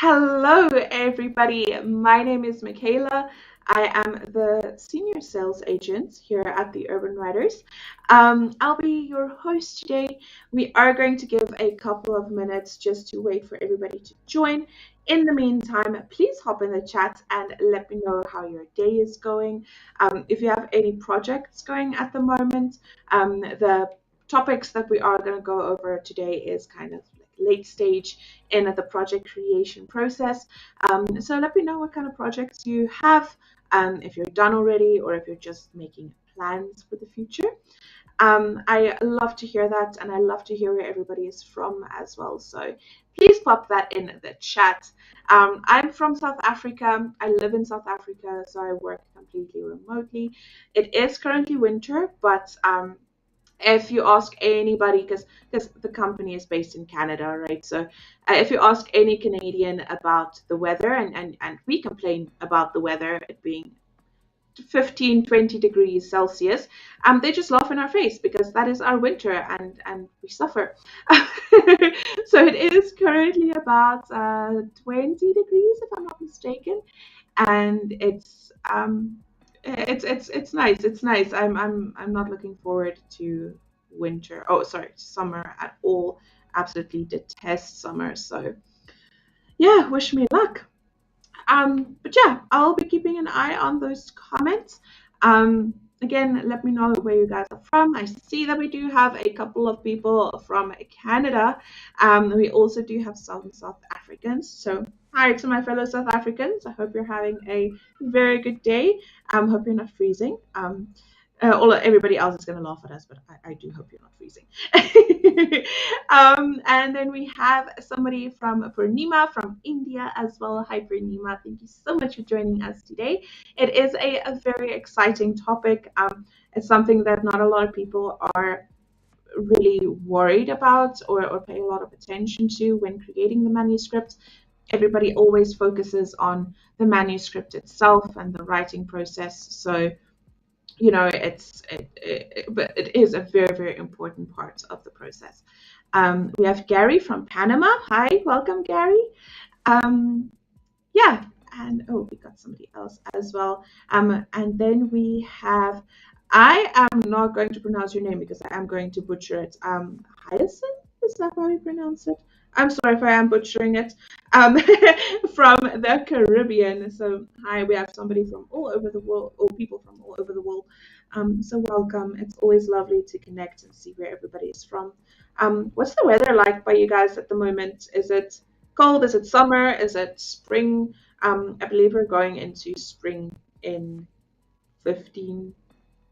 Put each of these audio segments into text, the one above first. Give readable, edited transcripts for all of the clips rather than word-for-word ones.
Hello, everybody. My name is Michaela. I am the senior sales agent here at the Urban Writers. I'll be your host today. We are going to give a couple of minutes just to wait for everybody to join. In the meantime, please hop in the chat and let me know how your day is going. If you have any projects going at the moment, the topics that we are going to go over today is kind of late stage in the project creation process. So let me know what kind of projects you have, if you're done already or if you're just making plans for the future. I love to hear that, and I love to hear where everybody is from as well. So please pop that in the chat. I'm from South Africa. I live in South Africa, so I work completely remotely. It is currently winter, but if you ask anybody, because the company is based in Canada, right? So if you ask any Canadian about the weather, and we complain about the weather, it being 15, 20 degrees Celsius, they just laugh in our face because that is our winter, and we suffer. So it is currently about 20 degrees, if I'm not mistaken, and it's nice. It's nice. I'm not looking forward to winter. Oh, sorry, summer at all. Absolutely detest summer. So yeah, wish me luck. But yeah, I'll be keeping an eye on those comments. Again, let me know where you guys are from. I see that we do have a couple of people from Canada. We also do have some South Africans. So hi to my fellow South Africans. I hope you're having a very good day. Hope you're not freezing. Everybody else is going to laugh at us, but I do hope you're not freezing. And then we have somebody from Purnima from India as well. Hi, Purnima. Thank you so much for joining us today. It is a very exciting topic. It's something that not a lot of people are really worried about or pay a lot of attention to when creating the manuscript. Everybody always focuses on the manuscript itself and the writing process. So but it is a very, very important part of the process. We have Gary from Panama. Hi, welcome, Gary. um, yeah, and oh, we got somebody else as well. And then we have, I am not going to pronounce your name because I am going to butcher it. Hyacinth, is that how we pronounce it? I'm sorry if I am butchering it. Um, from the Caribbean. So hi, we have somebody from all over the world, or people from all over the world. So welcome. It's always lovely to connect and see where everybody is from. What's the weather like by you guys at the moment? Is it cold? Is it summer? Is it spring? I believe we're going into spring in 15,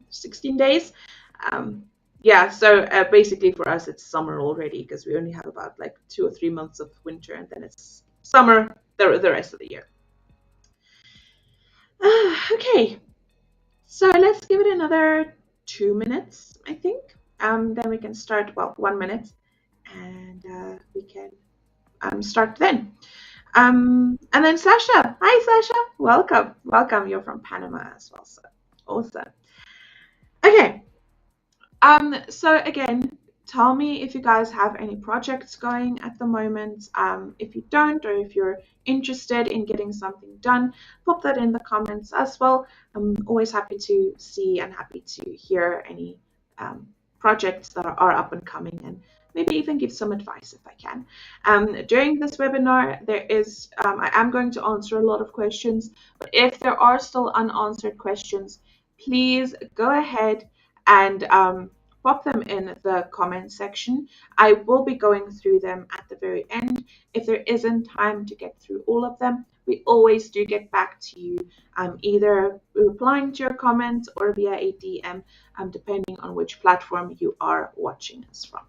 16 days. Um, yeah, so basically for us, it's summer already because we only have about like 2 or 3 months of winter, and then it's summer the rest of the year. Okay, so let's give it another 2 minutes, I think. Then we can start, well, 1 minute, and we can start then. And then Sasha, hi Sasha, welcome, welcome. You're from Panama as well, so awesome. Okay, so again, tell me if you guys have any projects going at the moment. If you don't, or if you're interested in getting something done, pop that in the comments as well. I'm always happy to see and happy to hear any projects that are up and coming, and maybe even give some advice if I can. During this webinar, I am going to answer a lot of questions, but if there are still unanswered questions, please go ahead and pop them in the comment section. I will be going through them at the very end. If there isn't time to get through all of them, we always do get back to you, either replying to your comments or via a DM, depending on which platform you are watching us from.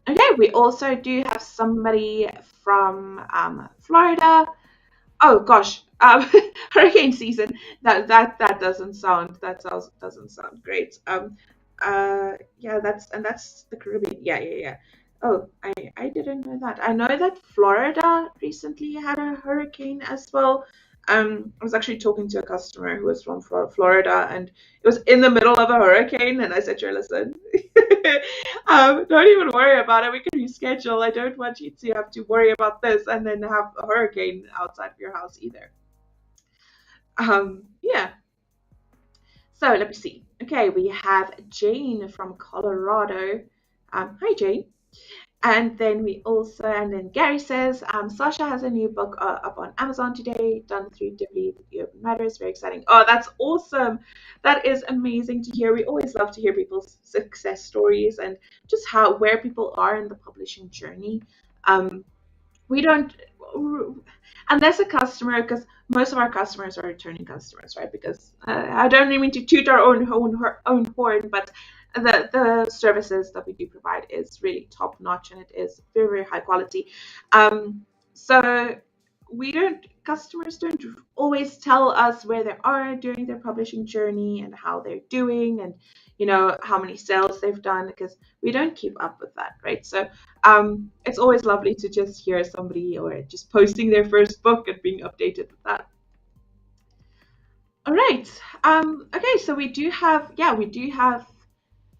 Okay, we also do have somebody from Florida. Oh gosh, hurricane season. That doesn't sound great. Yeah, that's the Caribbean. Yeah. Oh, I didn't know that. I know that Florida recently had a hurricane as well. I was actually talking to a customer who was from Florida, and it was in the middle of a hurricane. And I said to her, "Listen, don't even worry about it. We can reschedule. I don't want you to have to worry about this and then have a hurricane outside of your house either." Yeah. So let me see. Okay, we have Jane from Colorado. Hi, Jane. And then Gary says, Sasha has a new book up on Amazon today, done through W the Urban Writers. Very exciting. Oh, that's awesome. That is amazing to hear. We always love to hear people's success stories and just where people are in the publishing journey. Um, we don't unless a customer, because most of our customers are returning customers, right? Because I don't mean to toot our own horn, but the services that we do provide is really top notch, and it is very, very high quality. So we don't customers don't always tell us where they are during their publishing journey and how they're doing, and how many sales they've done, because we don't keep up with that, right? So it's always lovely to just hear somebody or just posting their first book and being updated with that. All right. Okay, so we do have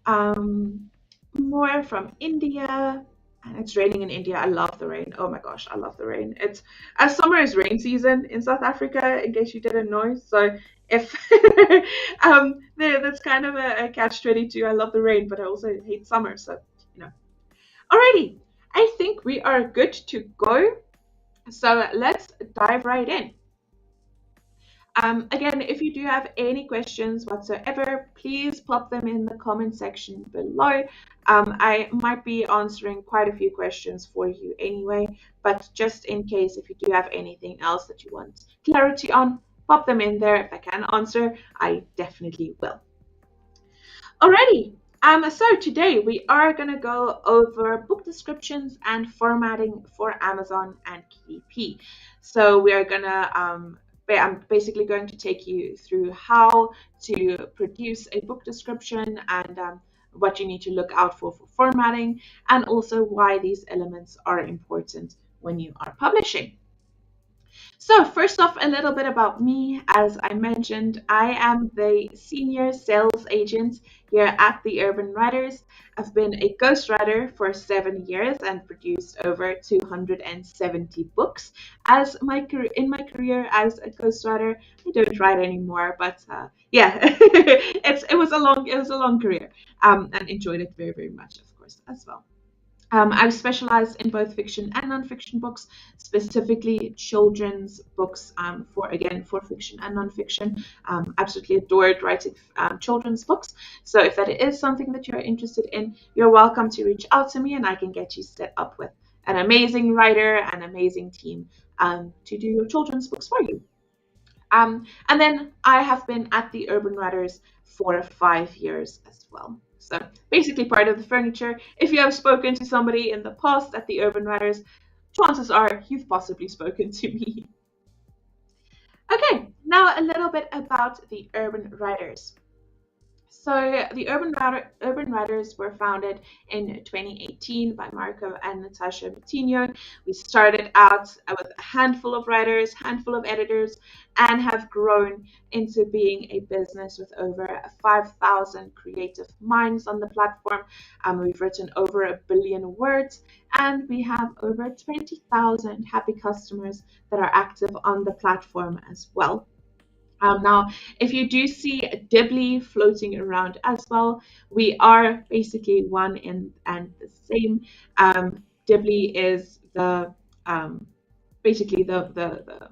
um, more from India. And it's raining in India. I love the rain. Oh my gosh, I love the rain. It's as summer is rain season in South Africa, in case you didn't know. So if that's kind of a catch-22. I love the rain, but I also hate summer. So you know. Alrighty, I think we are good to go. So let's dive right in. Again, if you do have any questions whatsoever, please pop them in the comment section below. I might be answering quite a few questions for you anyway, but just in case, if you do have anything else that you want clarity on, pop them in there. If I can answer, I definitely will. Alrighty. So today we are gonna go over book descriptions and formatting for Amazon and KDP. So we are gonna I'm basically going to take you through how to produce a book description and what you need to look out for formatting, and also why these elements are important when you are publishing. So, first off, a little bit about me. As I mentioned, I am the senior sales agent here at the Urban Writers. I've been a ghostwriter for 7 years and produced over 270 books. In my career as a ghostwriter, I don't write anymore, but yeah, it was a long career, and enjoyed it very, very much, of course, as well. I've specialized in both fiction and nonfiction books, specifically children's books, for fiction and nonfiction. Absolutely adored writing children's books. So if that is something that you're interested in, you're welcome to reach out to me, and I can get you set up with an amazing writer, an amazing team to do your children's books for you. And then I have been at the Urban Writers for 5 years as well. So basically part of the furniture. If you have spoken to somebody in the past at the Urban Writers, chances are you've possibly spoken to me. Okay, now a little bit about the Urban Writers. So the Urban Writers were founded in 2018 by Marco and Natasha Matinho. We started out with a handful of writers, handful of editors, and have grown into being a business with over 5,000 creative minds on the platform. We've written over 1 billion words, and we have over 20,000 happy customers that are active on the platform as well. Now, if you do see Dibbly floating around as well, we are basically one and the same. Dibbly is um, basically the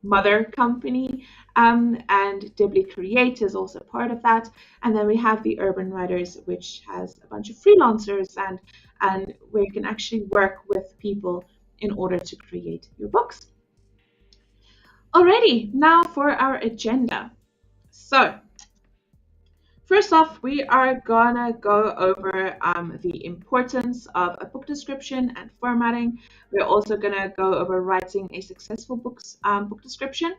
mother company, and Dibbly Create is also part of that. And then we have the Urban Writers, which has a bunch of freelancers and where you can actually work with people in order to create your books. Alrighty, now for our agenda. So, first off, we are gonna go over the importance of a book description and formatting. We're also gonna go over writing a successful book description,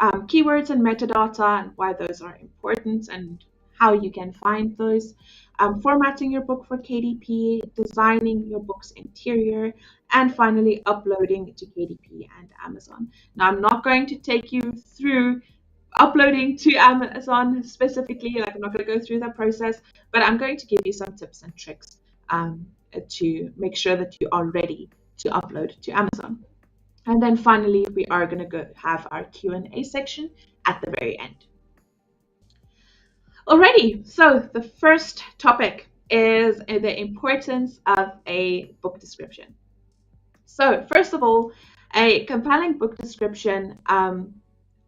keywords and metadata, and why those are important, and how you can find those, formatting your book for KDP, designing your book's interior, and finally uploading to KDP and Amazon. Now, I'm not going to take you through uploading to Amazon specifically, like I'm not going to go through that process, but I'm going to give you some tips and tricks to make sure that you are ready to upload to Amazon. And then finally, we are going to go have our Q&A section at the very end. Alrighty, so the first topic is the importance of a book description. So first of all, a compelling book description,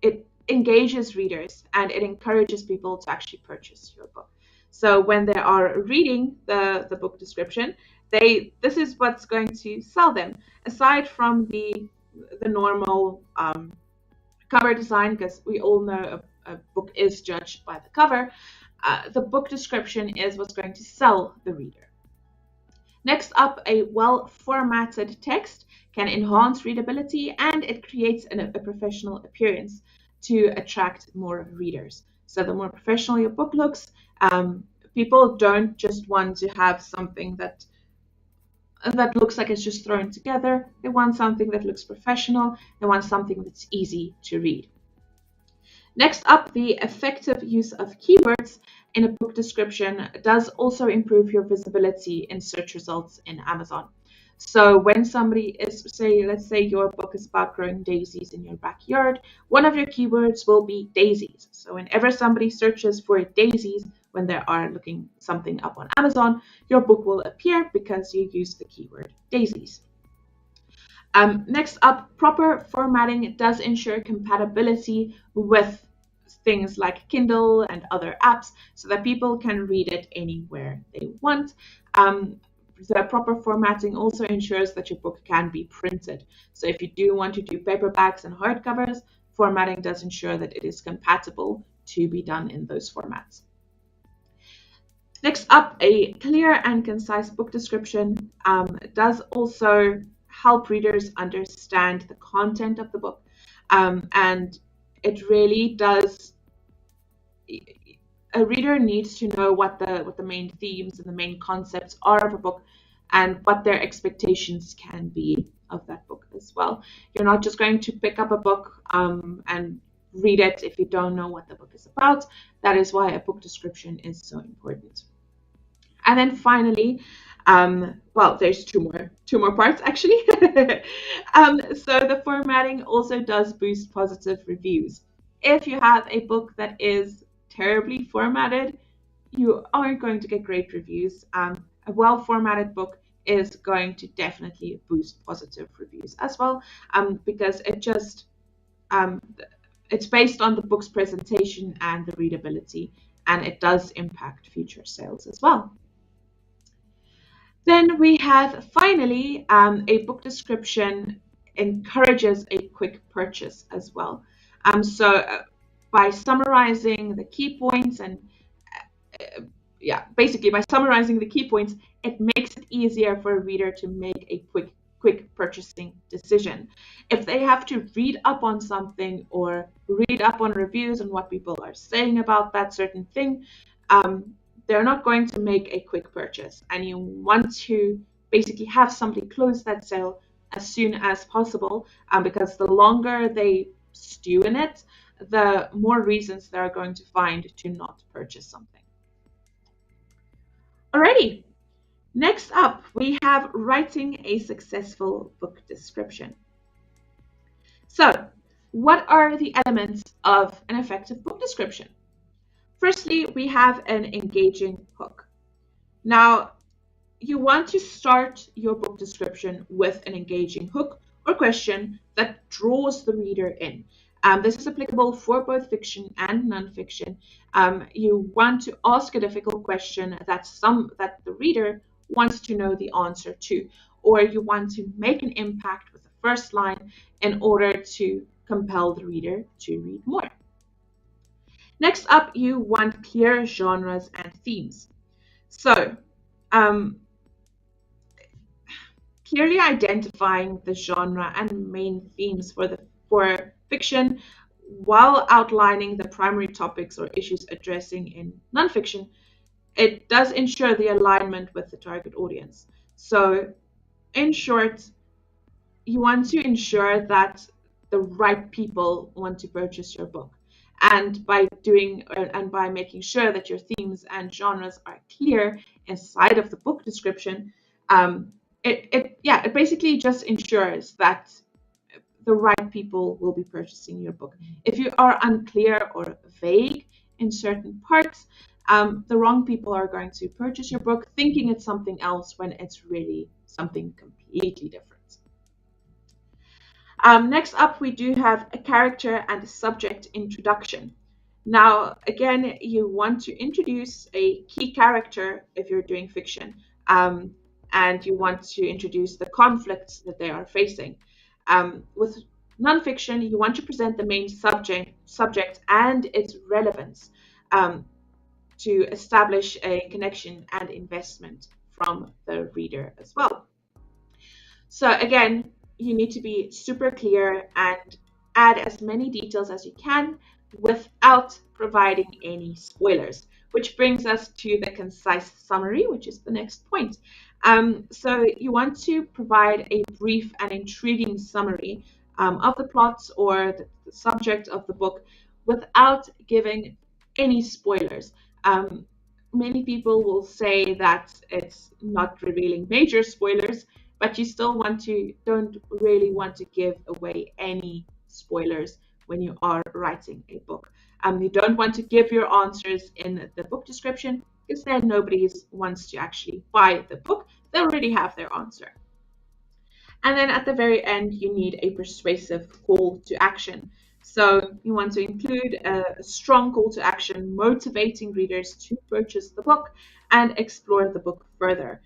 it engages readers and it encourages people to actually purchase your book. So when they are reading the book description, this is what's going to sell them. Aside from the normal cover design, because we all know a book is judged by the cover, the book description is what's going to sell the reader. Next up, a well-formatted text can enhance readability and it creates a professional appearance to attract more readers. So the more professional your book looks, people don't just want to have something that looks like it's just thrown together. They want something that looks professional. They want something that's easy to read. Next up, the effective use of keywords in a book description does also improve your visibility in search results in Amazon. So when somebody is, let's say your book is about growing daisies in your backyard, one of your keywords will be daisies. So whenever somebody searches for daisies when they are looking something up on Amazon, your book will appear because you use the keyword daisies. Next up, proper formatting does ensure compatibility with things like Kindle and other apps so that people can read it anywhere they want. The proper formatting also ensures that your book can be printed. So if you do want to do paperbacks and hardcovers, formatting does ensure that it is compatible to be done in those formats. Next up, a clear and concise book description does also help readers understand the content of the book. And it really does, a reader needs to know what the main themes and the main concepts are of a book and what their expectations can be of that book as well. You're not just going to pick up a book and read it if you don't know what the book is about. That is why a book description is so important. And then finally, well, there's two more parts actually. So the formatting also does boost positive reviews. If you have a book that is terribly formatted, you aren't going to get great reviews. A well-formatted book is going to definitely boost positive reviews as well, because it's based on the book's presentation and the readability, and it does impact future sales as well. Then we have finally a book description encourages a quick purchase as well. So by summarizing the key points and basically by summarizing the key points, it makes it easier for a reader to make a quick purchasing decision. If they have to read up on something or read up on reviews and what people are saying about that certain thing, they're not going to make a quick purchase. And you want to basically have somebody close that sale as soon as possible, because the longer they stew in it, the more reasons they're going to find to not purchase something. Alrighty, next up, we have writing a successful book description. So, what are the elements of an effective book description? Firstly, we have an engaging hook. Now, you want to start your book description with an engaging hook or question that draws the reader in. This is applicable for both fiction and nonfiction. You want to ask a difficult question that the reader wants to know the answer to, or you want to make an impact with the first line in order to compel the reader to read more. Next up, you want clear genres and themes. So, clearly identifying the genre and main themes for fiction while outlining the primary topics or issues addressing in nonfiction, it does ensure the alignment with the target audience. So, in short, you want to ensure that the right people want to purchase your book. And by making sure that your themes and genres are clear inside of the book description, it basically just ensures that the right people will be purchasing your book. If you are unclear or vague in certain parts, the wrong people are going to purchase your book thinking it's something else when it's really something completely different. Next up, we do have a character and a subject introduction. Now, again, you want to introduce a key character if you're doing fiction, and you want to introduce the conflicts that they are facing. With nonfiction, you want to present the main subject and its relevance to establish a connection and investment from the reader as well. So again, you need to be super clear and add as many details as you can without providing any spoilers, which brings us to the concise summary, which is the next point. So you want to provide a brief and intriguing summary of the plot or the subject of the book without giving any spoilers. Many people will say that it's not revealing major spoilers, but you still don't really want to give away any spoilers when you are writing a book. You don't want to give your answers in the book description because then nobody wants to actually buy the book. They already have their answer. And then at the very end, you need a persuasive call to action. So you want to include a strong call to action, motivating readers to purchase the book and explore the book further.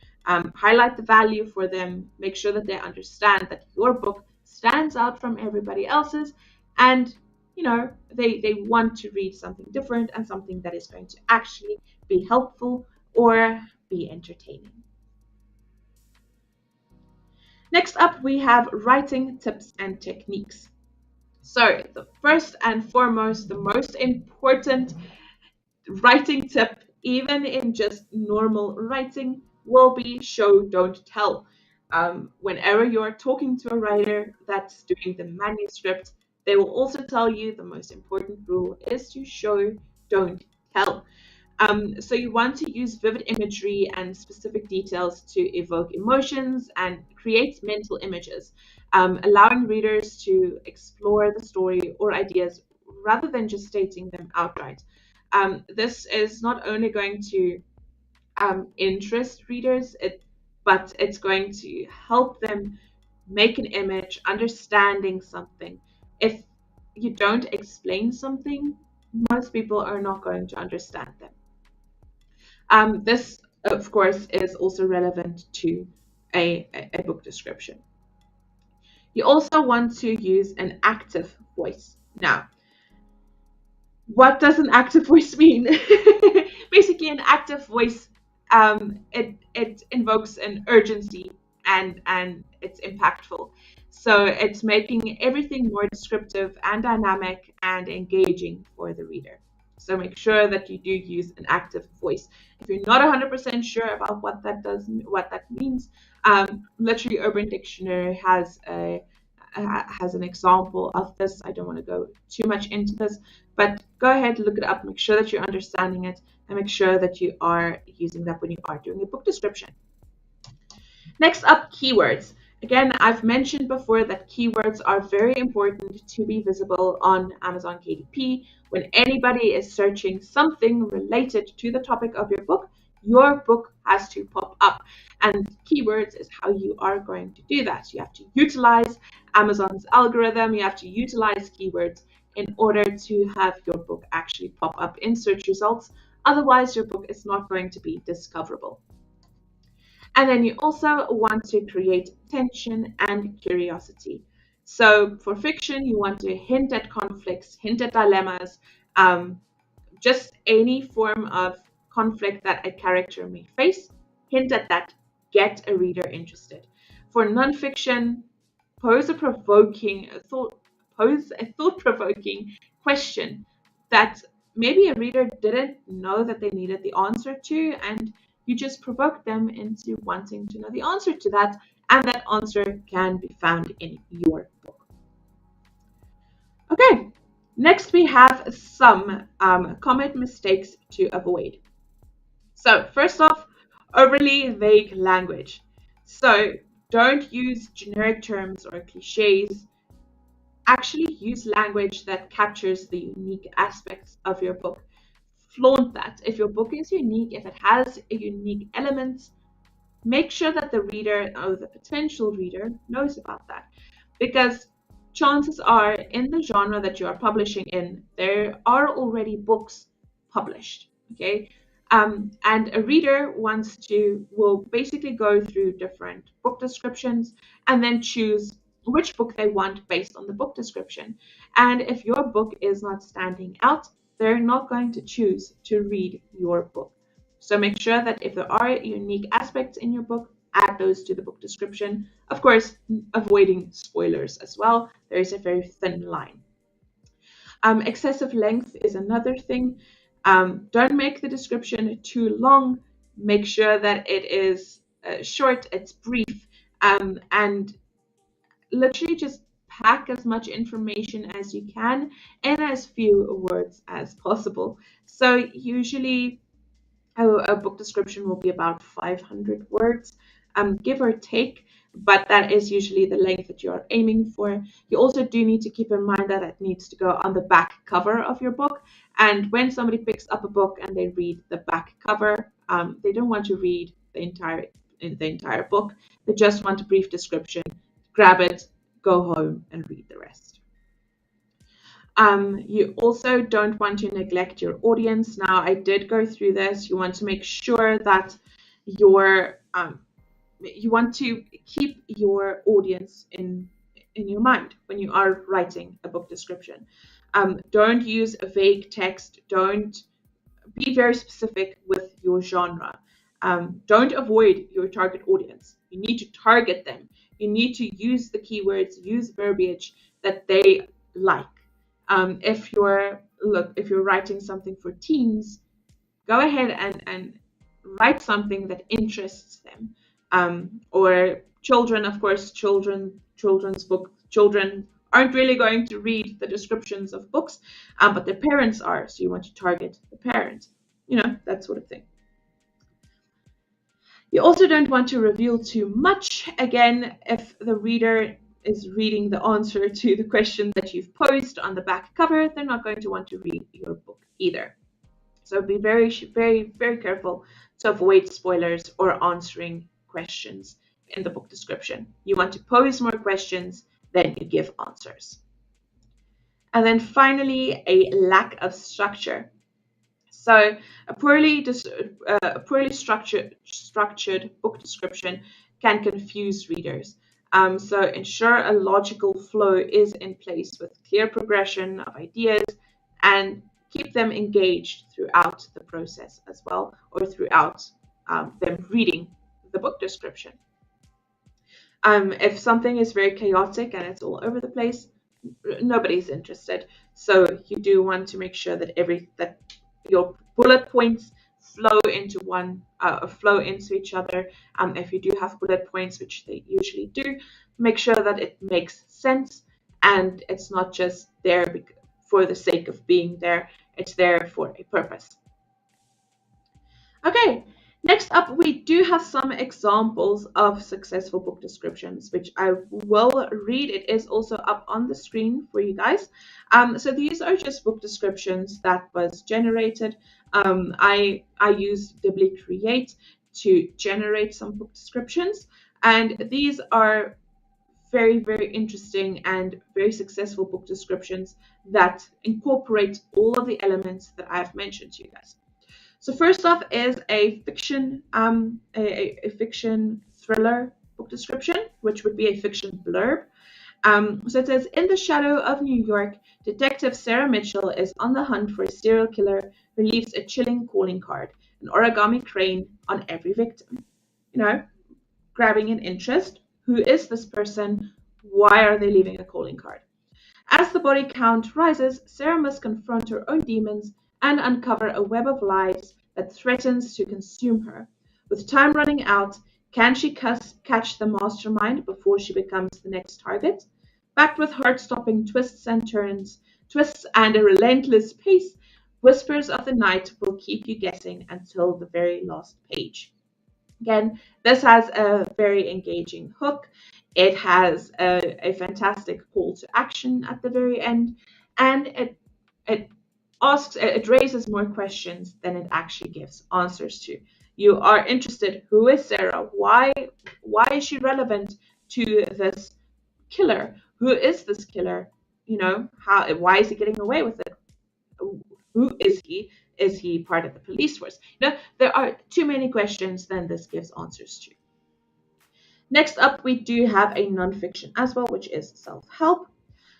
Highlight the value for them, make sure that they understand that your book stands out from everybody else's, and they want to read something different and something that is going to actually be helpful or be entertaining. Next up, we have writing tips and techniques. So, the first and foremost, the most important writing tip, even in just normal writing, will be show, don't tell. Whenever you're talking to a writer that's doing the manuscript, they will also tell you the most important rule is to show, don't tell. So you want to use vivid imagery and specific details to evoke emotions and create mental images, allowing readers to explore the story or ideas rather than just stating them outright. This is not only going to interest readers, but it's going to help them make an image, understanding something. If you don't explain something, most people are not going to understand them. This, of course, is also relevant to a book description. You also want to use an active voice. Now, what does an active voice mean? Basically, an active voice, it invokes an urgency and it's impactful. So it's making everything more descriptive and dynamic and engaging for the reader. So make sure that you do use an active voice. If you're not 100% sure about what that means, literally Urban Dictionary has an example of this. I don't want to go too much into this, but go ahead, look it up, make sure that you're understanding it, and make sure that you are using that when you are doing a book description. Next up, keywords. Again, I've mentioned before that keywords are very important to be visible on Amazon KDP. When anybody is searching something related to the topic of your book has to pop up. And keywords is how you are going to do that. You have to utilize Amazon's algorithm, you have to utilize keywords in order to have your book actually pop up in search results. Otherwise, your book is not going to be discoverable. And then you also want to create tension and curiosity. So for fiction, you want to hint at conflicts, hint at dilemmas, just any form of conflict that a character may face, hint at that, get a reader interested. For nonfiction, pose a thought-provoking question that maybe a reader didn't know that they needed the answer to, and you just provoke them into wanting to know the answer to that, and that answer can be found in your book. Okay, next we have some common mistakes to avoid. So, first off, overly vague language. So, don't use generic terms or cliches. Actually, use language that captures the unique aspects of your book. Flaunt that. If your book is unique, if it has a unique element, make sure that the reader or the potential reader knows about that, because chances are in the genre that you are publishing in, there are already books published. Okay. And a reader will basically go through different book descriptions and then choose which book they want based on the book description. And if your book is not standing out, they're not going to choose to read your book. So make sure that if there are unique aspects in your book, add those to the book description. Of course, avoiding spoilers as well. There is a very thin line. Excessive length is another thing. Don't make the description too long. Make sure that it is short, it's brief, and literally just pack as much information as you can in as few words as possible. So usually a book description will be about 500 words, give or take, but that is usually the length that you're aiming for. You also do need to keep in mind that it needs to go on the back cover of your book. And when somebody picks up a book and they read the back cover, they don't want to read the entire book. They just want a brief description. Grab it, go home, and read the rest. You also don't want to neglect your audience. Now, I did go through this. You want to make sure that you want to keep your audience in your mind when you are writing a book description. Don't use a vague text. Don't be very specific with your genre. Don't avoid your target audience. You need to target them. You need to use the keywords, use verbiage that they like. If you're writing something for teens, go ahead and write something that interests them. Or children, of course, children's book. Children aren't really going to read the descriptions of books, but their parents are. So you want to target the parent, that sort of thing. You also don't want to reveal too much. Again, if the reader is reading the answer to the question that you've posed on the back cover, they're not going to want to read your book either. So be very, very, very careful to avoid spoilers or answering questions in the book description. You want to pose more questions than you give answers. And then finally, a lack of structure. So a poorly structured book description can confuse readers. So ensure a logical flow is in place with clear progression of ideas, and keep them engaged throughout the process as well, or throughout them reading the book description. If something is very chaotic and it's all over the place, nobody's interested. So you do want to make sure that your bullet points flow into each other. If you do have bullet points, which they usually do, make sure that it makes sense and it's not just there for the sake of being there. It's there for a purpose. Okay, next up, we do have some examples of successful book descriptions, which I will read. It is also up on the screen for you guys. So these are just book descriptions that was generated. I used Dibbly Create to generate some book descriptions, and these are very, very interesting and very successful book descriptions that incorporate all of the elements that I've mentioned to you guys. So first off is a fiction thriller book description, which would be a fiction blurb. So it says, in the shadow of New York, Detective Sarah Mitchell is on the hunt for a serial killer who leaves a chilling calling card, an origami crane on every victim. Grabbing an interest. Who is this person? Why are they leaving a calling card? As the body count rises, Sarah must confront her own demons and uncover a web of lies that threatens to consume her. With time running out, can she catch the mastermind before she becomes the next target? Backed with heart-stopping twists and a relentless pace, Whispers of the Night will keep you guessing until the very last page. Again, this has a very engaging hook. It has a fantastic call to action at the very end, and it it raises more questions than it actually gives answers to. You are interested. Who is Sarah? Why is she relevant to this killer? Who is this killer? How? Why is he getting away with it? Who is he? Is he part of the police force? There are too many questions than this gives answers to. Next up, we do have a nonfiction as well, which is self-help.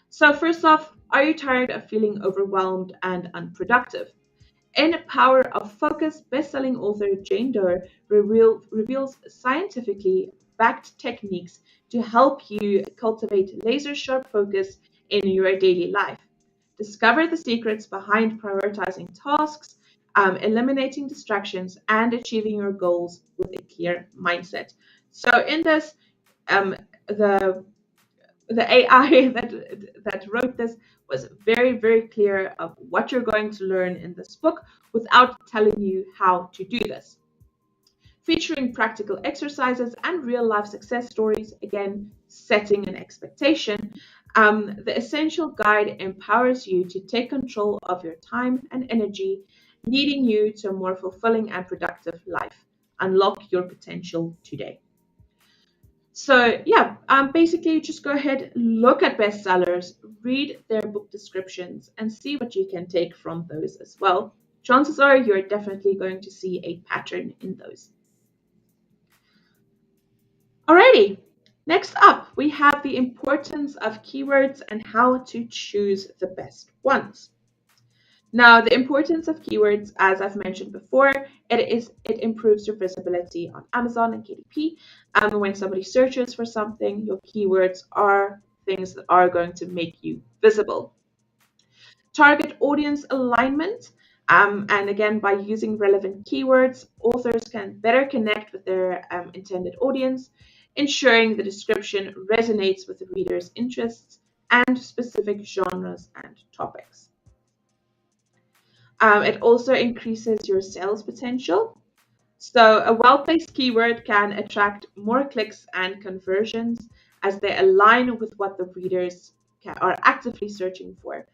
So first off, are you tired of feeling overwhelmed and unproductive? In Power of Focus, best-selling author Jane Doe reveals scientifically backed techniques to help you cultivate laser-sharp focus in your daily life. Discover the secrets behind prioritizing tasks, eliminating distractions, and achieving your goals with a clear mindset. So in this, um, the the AI that wrote this was very, very clear of what you're going to learn in this book without telling you how to do this. Featuring practical exercises and real life success stories, again, setting an expectation. The essential guide empowers you to take control of your time and energy, leading you to a more fulfilling and productive life. Unlock your potential today. So yeah, basically just go ahead, look at bestsellers, read their book descriptions, and see what you can take from those as well. Chances are you're definitely going to see a pattern in those. Alrighty, next up we have the importance of keywords and how to choose the best ones. Now, the importance of keywords, as I've mentioned before, it improves your visibility on Amazon and KDP. When somebody searches for something, your keywords are things that are going to make you visible. Target audience alignment. And again, by using relevant keywords, authors can better connect with their intended audience, ensuring the description resonates with the reader's interests and specific genres and topics. It also increases your sales potential. So, a well placed keyword can attract more clicks and conversions as they align with what the readers are actively searching for.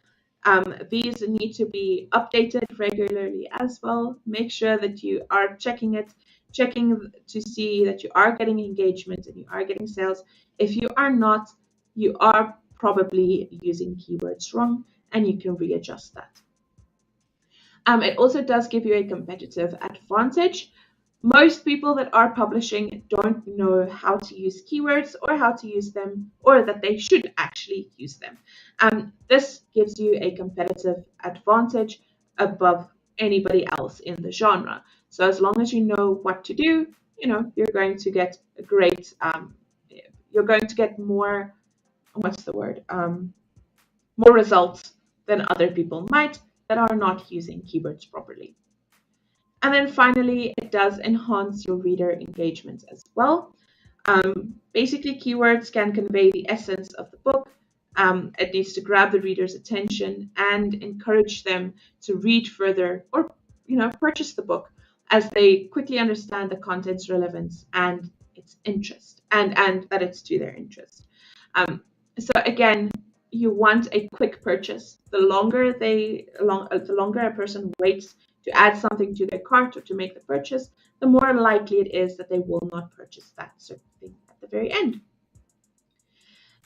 These need to be updated regularly as well. Make sure that you are checking to see that you are getting engagement and you are getting sales. If you are not, you are probably using keywords wrong and you can readjust that. It also does give you a competitive advantage. Most people that are publishing don't know how to use keywords or how to use them, or that they should actually use them. This gives you a competitive advantage above anybody else in the genre. So as long as you know what to do, you're going to get a great, you're going to get more, what's the word? More results than other people might that are not using keywords properly. And then finally, it does enhance your reader engagement as well. Basically, keywords can convey the essence of the book. It needs to grab the reader's attention and encourage them to read further or, purchase the book as they quickly understand the content's relevance and its interest, and that it's to their interest. So again, you want a quick purchase. The longer a person waits to add something to their cart or to make the purchase, the more likely it is that they will not purchase that certain thing at the very end.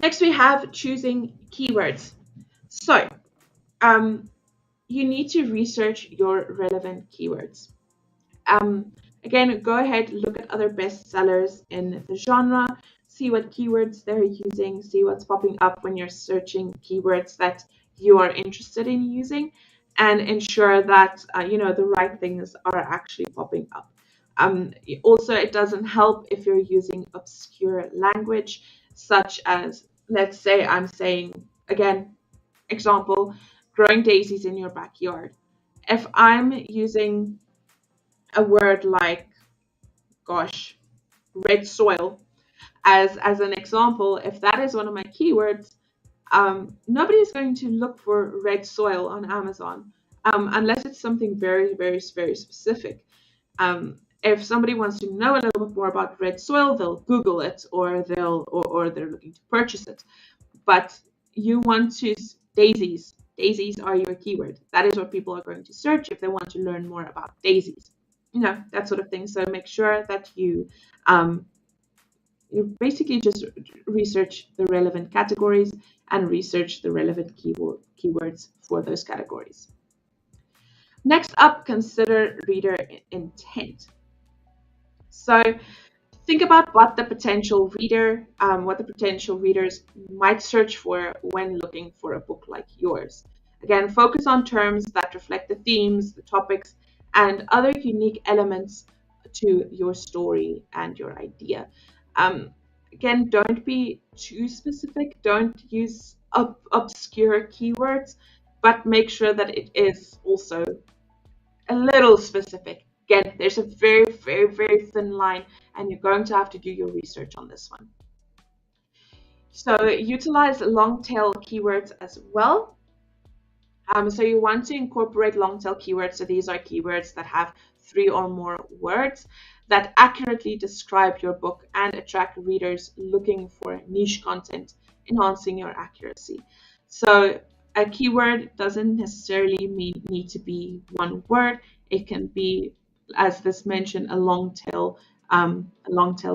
Next, we have choosing keywords. So, you need to research your relevant keywords. Um, Again, go ahead, look at other bestsellers in the genre, see what keywords they're using, see what's popping up when you're searching keywords that you are interested in using, and ensure that the right things are actually popping up. Also, it doesn't help if you're using obscure language, such as, let's say I'm saying, again, Example, growing daisies in your backyard. If I'm using a word like, gosh, red soil as an example, if that is one of my keywords, nobody's going to look for red soil on Amazon unless it's something very, very, very specific. If somebody wants to know a little bit more about red soil, they'll Google it, or they're looking to purchase it. But you want to daisies. Daisies are your keyword. That is what people are going to search if they want to learn more about daisies. That sort of thing. So make sure that um, you basically just research the relevant categories and research the relevant keywords for those categories. Next up, consider reader intent. So think about what the potential readers might search for when looking for a book like yours. Again, focus on terms that reflect the themes, the topics, and other unique elements to your story and your idea. Um, Again, don't be too specific. Don't use obscure keywords, but make sure that it is also a little specific. Again, there's a very, very, very thin line, and you're going to have to do your research on this one. So utilize long tail keywords as well. So you want to incorporate long tail keywords. So these are keywords that have 3 or more words that accurately describe your book and attract readers looking for niche content, enhancing your accuracy. So a keyword doesn't necessarily need to be one word. It can be, as this mentioned, a long tail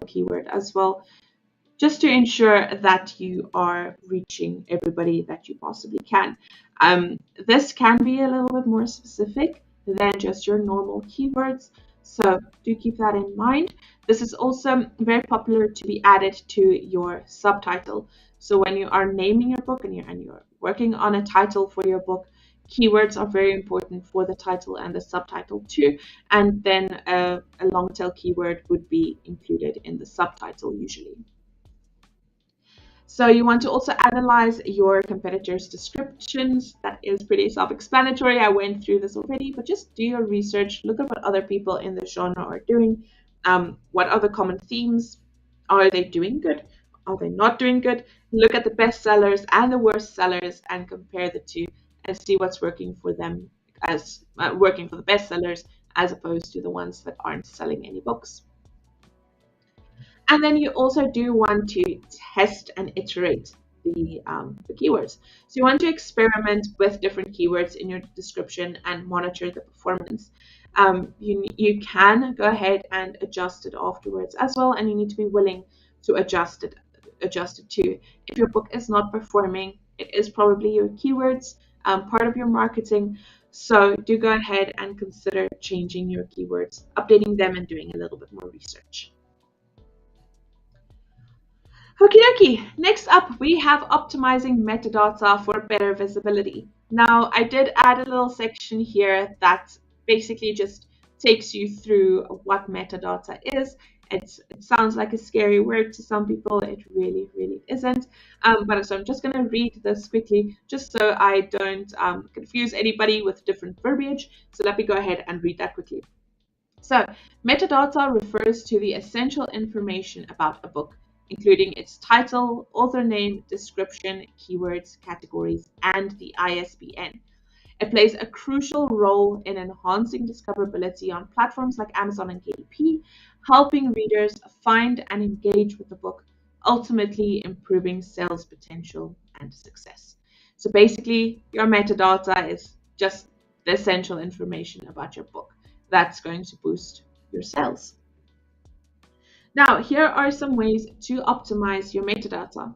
keyword as well, just to ensure that you are reaching everybody that you possibly can. This can be a little bit more specific than just your normal keywords, so do keep that in mind. This is also very popular to be added to your subtitle. So when you are naming your book and you're working on a title for your book, keywords are very important for the title and the subtitle too. And then a long tail keyword would be included in the subtitle usually. So you want to also analyze your competitors' descriptions. That is pretty self-explanatory. I went through this already, but just do your research. Look at what other people in the genre are doing. What other common themes? Are they doing good? Are they not doing good? Look at the best sellers and the worst sellers and compare the two and see what's working for them as working for the best sellers as opposed to the ones that aren't selling any books. And then you also do want to test and iterate the keywords. So you want to experiment with different keywords in your description and monitor the performance. You can go ahead and adjust it afterwards as well, and you need to be willing to adjust it too. If your book is not performing, it is probably your keywords, part of your marketing. So do go ahead and consider changing your keywords, updating them, and doing a little bit more research. Okie dokie. Next up, we have optimizing metadata for better visibility. Now, I did add a little section here that basically just takes you through what metadata is. It sounds like a scary word to some people. It really, really isn't. So I'm just going to read this quickly just so I don't confuse anybody with different verbiage. So let me go ahead and read that quickly. So, metadata refers to the essential information about a book, including its title, author name, description, keywords, categories, and the ISBN. It plays a crucial role in enhancing discoverability on platforms like Amazon and KDP, helping readers find and engage with the book, ultimately improving sales potential and success. So basically, your metadata is just the essential information about your book that's going to boost your sales. Now, here are some ways to optimize your metadata.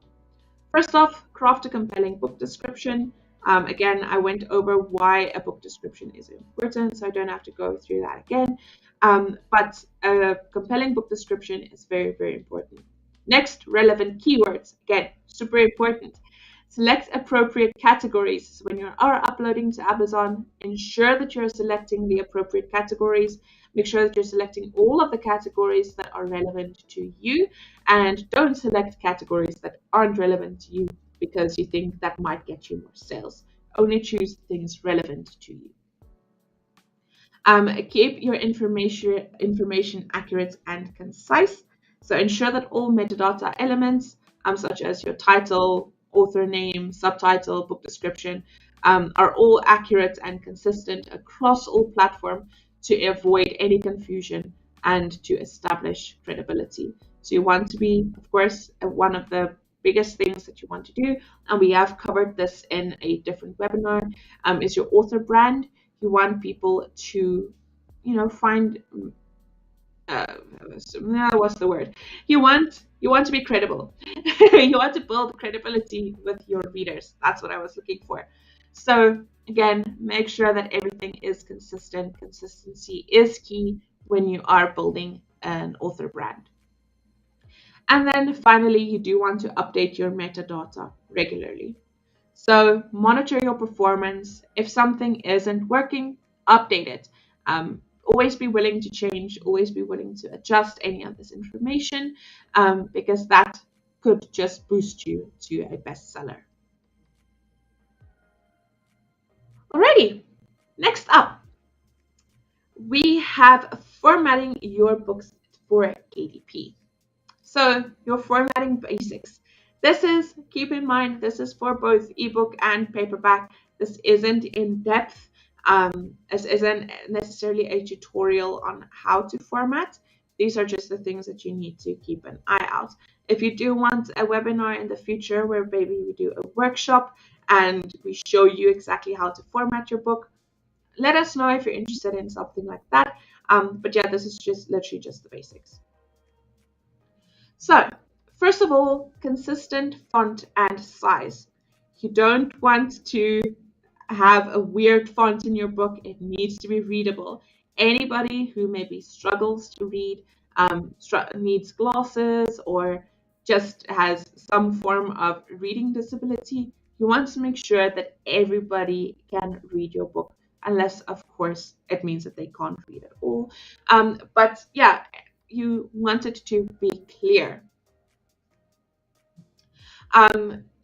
First off, craft a compelling book description. Again, I went over why a book description is important, so I don't have to go through that again. But a compelling book description is very, very important. Next, relevant keywords. Again, super important. Select appropriate categories. So when you are uploading to Amazon, ensure that you're selecting the appropriate categories. Make sure that you're selecting all of the categories that are relevant to you, and don't select categories that aren't relevant to you because you think that might get you more sales. Only choose things relevant to you. Keep your information accurate and concise. So ensure that all metadata elements, such as your title, author name, subtitle, book description, are all accurate and consistent across all platforms to avoid any confusion and to establish credibility. So you want to be, of course, one of the biggest things that you want to do, and we have covered this in a different webinar, is your author brand. You want people to, find, uh, what's the word? You want to be credible. You want to build credibility with your readers. That's what I was looking for. So again, make sure that everything is consistent. Consistency is key when you are building an author brand. And then finally, you do want to update your metadata regularly. So monitor your performance. If something isn't working, update it. Always be willing to change, always be willing to adjust any of this information, because that could just boost you to a bestseller. Alrighty, next up, we have formatting your books for KDP. So your formatting basics. Keep in mind, this is for both ebook and paperback. This isn't in depth. This isn't necessarily a tutorial on how to format. These are just the things that you need to keep an eye out. If you do want a webinar in the future where maybe we do a workshop and we show you exactly how to format your book, let us know if you're interested in something like that. But yeah, this is just literally just the basics. So, first of all, consistent font and size. You don't want to have a weird font in your book. It needs to be readable. Anybody who maybe struggles to read, needs glasses, or just has some form of reading disability, you want to make sure that everybody can read your book, unless, of course, it means that they can't read at all. But yeah, you want it to be clear.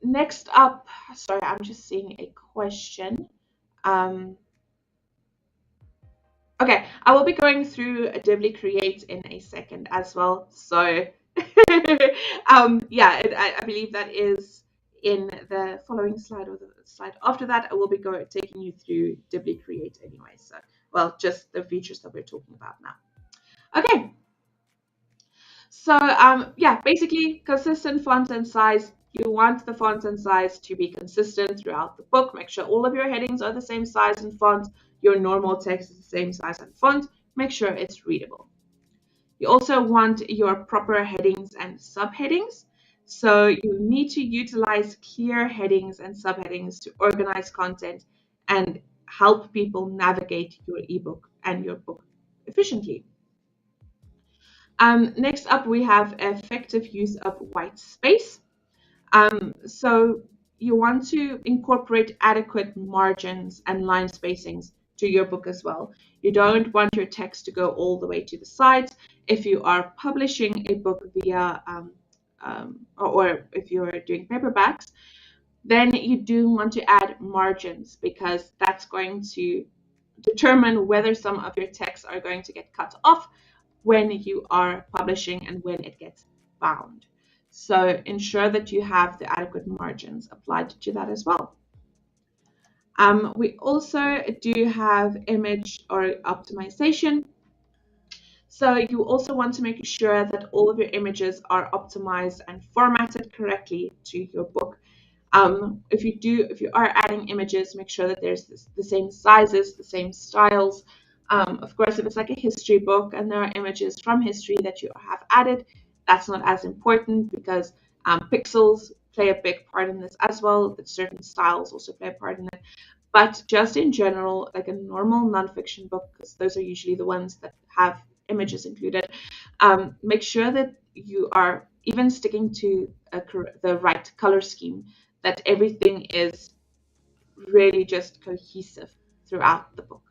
Next up, sorry, I'm just seeing a question. Um, okay, I will be going through Dibbly Create in a second as well. So, yeah, I believe that is in the following slide, or the slide after that. I will be taking you through Dibbly Create anyway. So, well, just the features that we're talking about now. Okay. So yeah, basically consistent font and size. You want the font and size to be consistent throughout the book. Make sure all of your headings are the same size and font. Your normal text is the same size and font. Make sure it's readable. You also want your proper headings and subheadings. So you need to utilize clear headings and subheadings to organize content and help people navigate your ebook and your book efficiently. Next up, we have effective use of white space. So you want to incorporate adequate margins and line spacings to your book as well. You don't want your text to go all the way to the sides. If you are publishing a book via, or if you're doing paperbacks, then you do want to add margins, because that's going to determine whether some of your texts are going to get cut off when you are publishing and when it gets bound. So ensure that you have the adequate margins applied to that as well. We also do have image or optimization. So you also want to make sure that all of your images are optimized and formatted correctly to your book. If you are adding images, make sure that there's the same sizes, the same styles. Of course, if it's like a history book and there are images from history that you have added, that's not as important, because pixels play a big part in this as well, but certain styles also play a part in it. But just in general, like a normal nonfiction book, because those are usually the ones that have images included, make sure that you are even sticking to the right color scheme, that everything is really just cohesive throughout the book.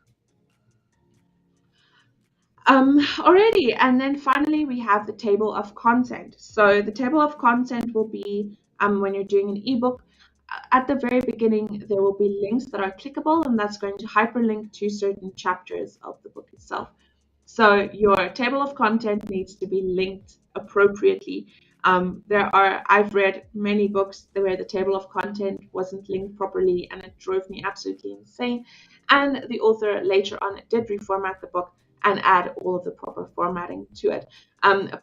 Already, and then finally we have the table of content. So the table of content will be, when you're doing an ebook, at the very beginning, there will be links that are clickable, and that's going to hyperlink to certain chapters of the book itself. So your table of content needs to be linked appropriately. I've read many books where the table of content wasn't linked properly, and it drove me absolutely insane. And the author later on did reformat the book and add all of the proper formatting to it.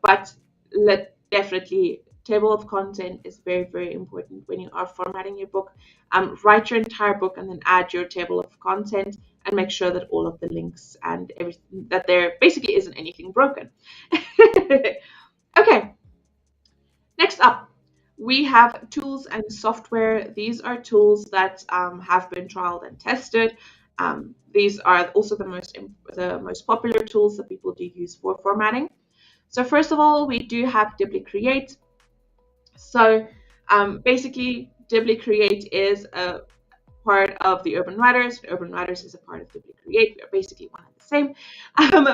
But definitely, table of content is very, very important when you are formatting your book. Write your entire book and then add your table of content, and make sure that all of the links and everything, that there basically isn't anything broken. Okay, next up, we have tools and software. These are tools that have been trialed and tested. These are also the most popular tools that people do use for formatting. So first of all, we do have Dibbly Create. So basically, Dibbly Create is a part of the Urban Writers. Urban Writers is a part of Dibbly Create. We are basically one and the same.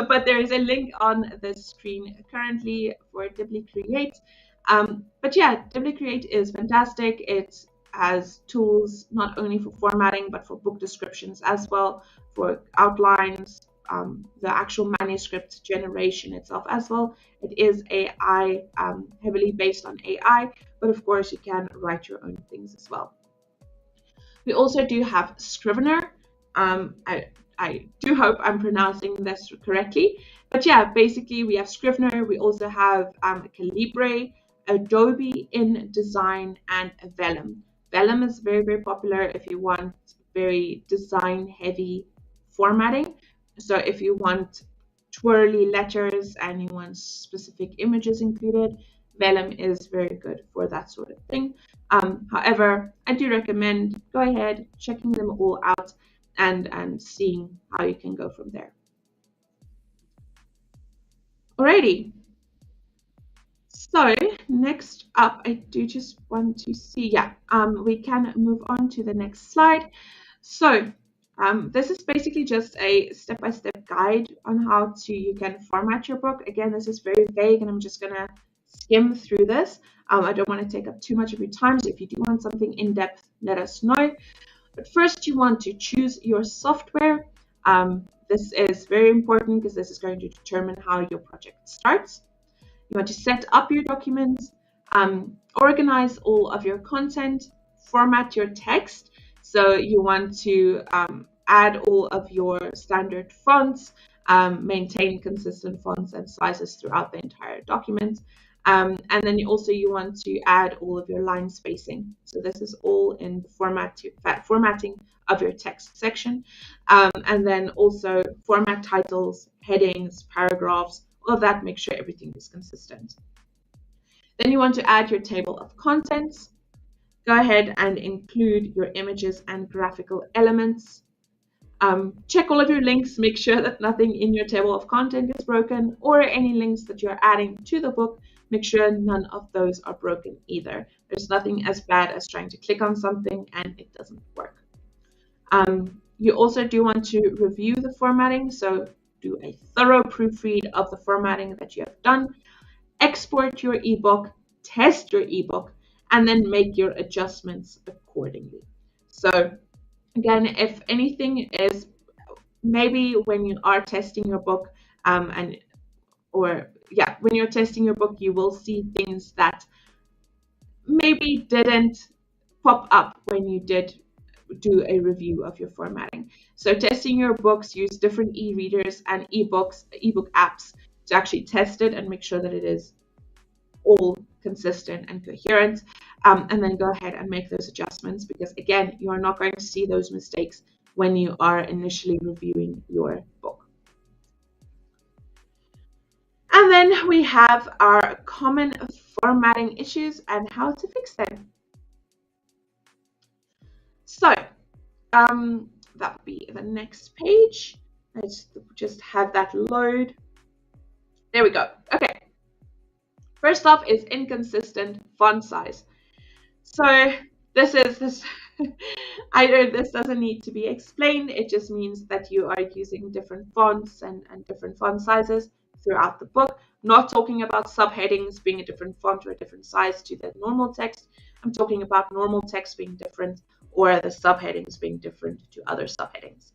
But there is a link on the screen currently for Dibbly Create. But yeah, Dibbly Create is fantastic. It has tools not only for formatting, but for book descriptions as well, for outlines, the actual manuscript generation itself as well. It is AI, heavily based on AI, but of course you can write your own things as well. We also do have Scrivener. I do hope I'm pronouncing this correctly. But yeah, basically we have Scrivener. We also have Calibre, Adobe InDesign, and Vellum. Vellum is very, very popular if you want very design-heavy formatting. So if you want twirly letters and you want specific images included, Vellum is very good for that sort of thing. However, I do recommend go ahead, checking them all out, and seeing how you can go from there. Alrighty. So next up, I do just want to see, yeah, we can move on to the next slide. So this is basically just a step-by-step guide on how you can format your book. Again, this is very vague, and I'm just gonna skim through this. I don't want to take up too much of your time, so if you do want something in depth, let us know. But first, you want to choose your software. This is very important because this is going to determine how your project starts. You want to set up your documents, organize all of your content, format your text. So you want to add all of your standard fonts, maintain consistent fonts and sizes throughout the entire document. And then you want to add all of your line spacing. So this is all in the formatting of your text section. And then also format titles, headings, paragraphs, all of that, make sure everything is consistent. Then you want to add your table of contents. Go ahead and include your images and graphical elements. Check all of your links, make sure that nothing in your table of content is broken, or any links that you're adding to the book, make sure none of those are broken either. There's nothing as bad as trying to click on something and it doesn't work. You also do want to review the formatting, so do a thorough proofread of the formatting that you have done, export your ebook, test your ebook, and then make your adjustments accordingly. So again, if anything is, maybe when you are testing your book, when you're testing your book, you will see things that maybe didn't pop up when you did do a review of your formatting. So testing your books, use different e-readers and ebook apps to actually test it and make sure that it is all consistent and coherent, and then go ahead and make those adjustments, because again, you are not going to see those mistakes when you are initially reviewing your book. And then we have our common formatting issues and how to fix them. So that would be the next page. Let's just have that load. There we go. Okay. First off is inconsistent font size. So this I know this doesn't need to be explained. It just means that you are using different fonts and different font sizes throughout the book. Not talking about subheadings being a different font or a different size to the normal text, I'm talking about normal text being different or the subheadings being different to other subheadings.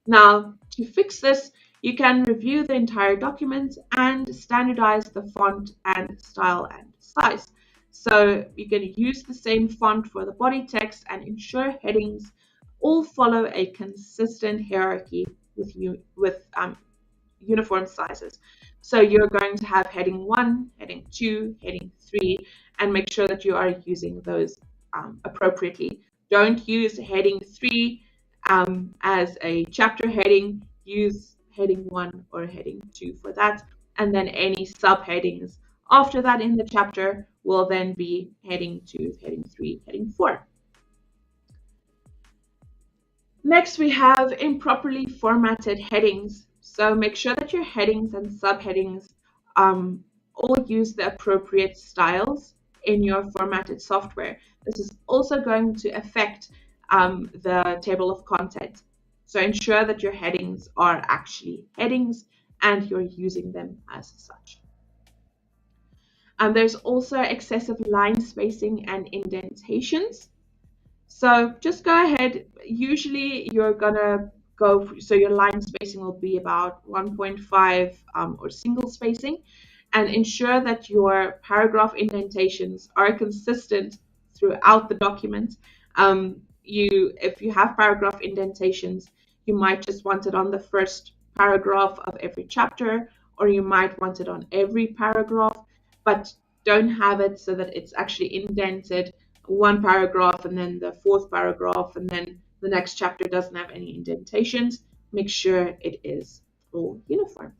Now, to fix this, you can review the entire document and standardize the font and style and size. So you can use the same font for the body text and ensure headings all follow a consistent hierarchy with uniform sizes. So you're going to have heading 1, heading 2, heading 3, and make sure that you are using those appropriately. Don't use heading 3 as a chapter heading. Use heading 1 or heading 2 for that. And then any subheadings after that in the chapter will then be heading 2, heading 3, heading 4. Next, we have improperly formatted headings. So make sure that your headings and subheadings all use the appropriate styles in your formatted software. This is also going to affect the table of content. So ensure that your headings are actually headings and you're using them as such. There's also excessive line spacing and indentations. So just go ahead. Usually you're gonna so your line spacing will be about 1.5 or single spacing, and ensure that your paragraph indentations are consistent throughout the document. If you have paragraph indentations, you might just want it on the first paragraph of every chapter, or you might want it on every paragraph, but don't have it so that it's actually indented one paragraph and then the fourth paragraph and then the next chapter doesn't have any indentations. Make sure it is all uniform.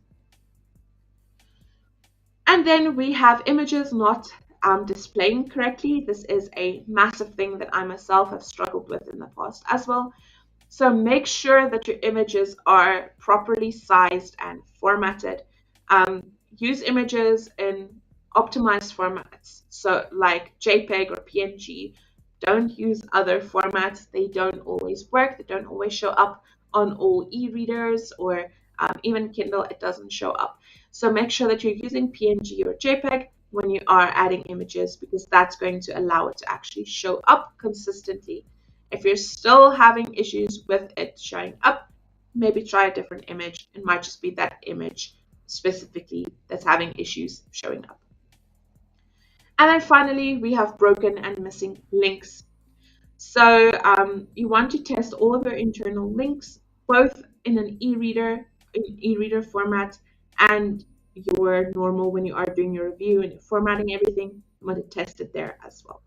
And then we have images not displaying correctly. This is a massive thing that I myself have struggled with in the past as well. So make sure that your images are properly sized and formatted. Use images in optimized formats, so like JPEG or PNG. Don't use other formats. They don't always work. They don't always show up on all e-readers or even Kindle. It doesn't show up. So make sure that you're using PNG or JPEG when you are adding images, because that's going to allow it to actually show up consistently. If you're still having issues with it showing up, maybe try a different image. It might just be that image specifically that's having issues showing up. And then finally, we have broken and missing links. So you want to test all of your internal links, both in an e-reader format, and your normal when you are doing your review and formatting everything. You want to test it there as well.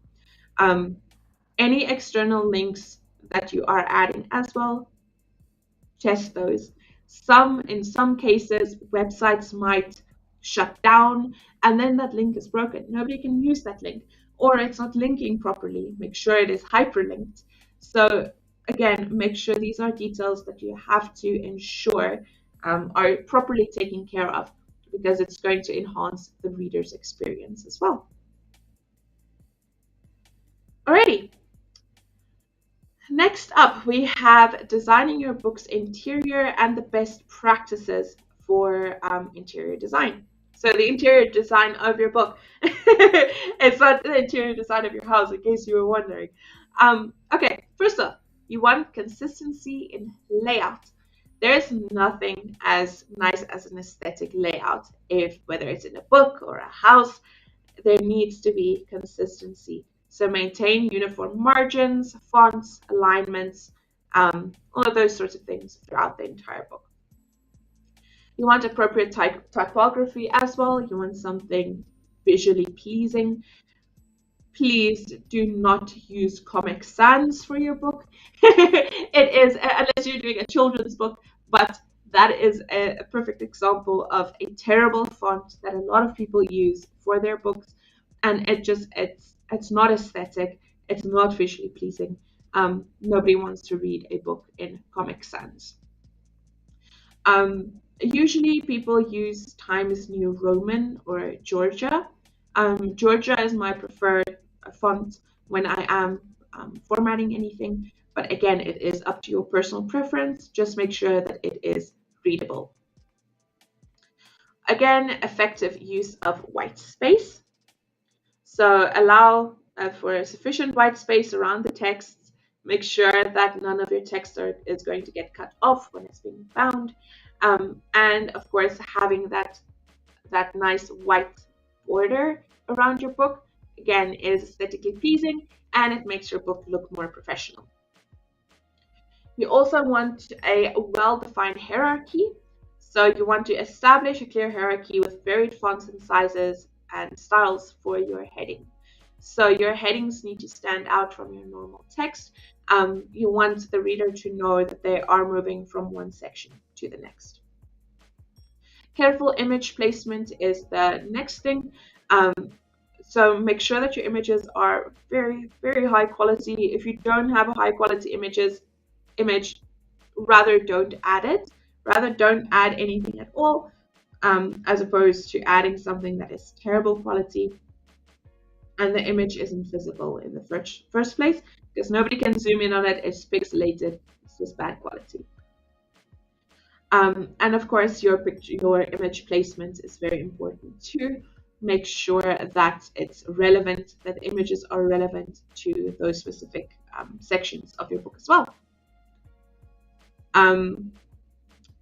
Any external links that you are adding as well, test those. In some cases, websites might shut down and then that link is broken. Nobody can use that link, or it's not linking properly. Make sure it is hyperlinked. So again, make sure these are details that you have to ensure are properly taken care of, because it's going to enhance the reader's experience as well. Alrighty. Next up, we have designing your book's interior and the best practices for interior design. So the interior design of your book. It's not the interior design of your house, in case you were wondering. Okay, first off, you want consistency in layout. There's nothing as nice as an aesthetic layout. Whether it's in a book or a house, there needs to be consistency. So maintain uniform margins, fonts, alignments, all of those sorts of things throughout the entire book. You want appropriate typography as well. You want something visually pleasing. Please do not use Comic Sans for your book. It is, unless you're doing a children's book, but that is a perfect example of a terrible font that a lot of people use for their books, and it's not aesthetic, it's not visually pleasing. Nobody wants to read a book in Comic Sans. Usually people use Times New Roman or Georgia. Georgia is my preferred font when I am formatting anything, but again, it is up to your personal preference. Just make sure that it is readable. Again, effective use of white space. So allow for sufficient white space around the text. Make sure that none of your text is going to get cut off when it's being bound. And of course, having that nice white border around your book, again, is aesthetically pleasing and it makes your book look more professional. You also want a well-defined hierarchy. So you want to establish a clear hierarchy with varied fonts and sizes and styles for your heading. So your headings need to stand out from your normal text. You want the reader to know that they are moving from one section to the next. Careful image placement is the next thing. So make sure that your images are very, very high quality. If you don't have a high quality image, rather don't add it. Rather don't add anything at all, as opposed to adding something that is terrible quality and the image isn't visible in the first place because nobody can zoom in on it. It's pixelated. It's just bad quality. And of course, your image placement is very important too. Make sure that it's relevant, that the images are relevant to those specific sections of your book as well.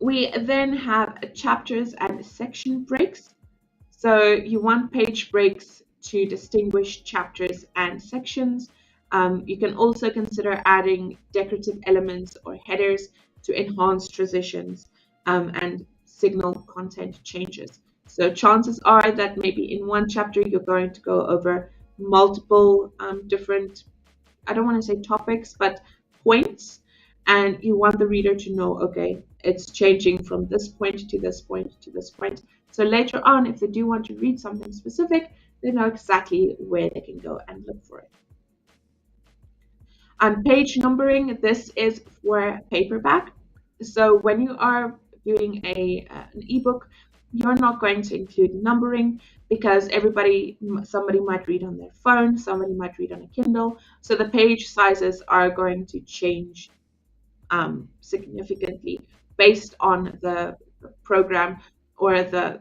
We then have chapters and section breaks. So you want page breaks to distinguish chapters and sections. You can also consider adding decorative elements or headers to enhance transitions and signal content changes. So chances are that maybe in one chapter you're going to go over multiple different, I don't want to say topics, but points. And you want the reader to know, okay, it's changing from this point to this point to this point. So later on, if they do want to read something specific, they know exactly where they can go and look for it. Page numbering, this is for paperback. So when you are doing an ebook, you're not going to include numbering because somebody might read on their phone, somebody might read on a Kindle. So the page sizes are going to change significantly based on the program or the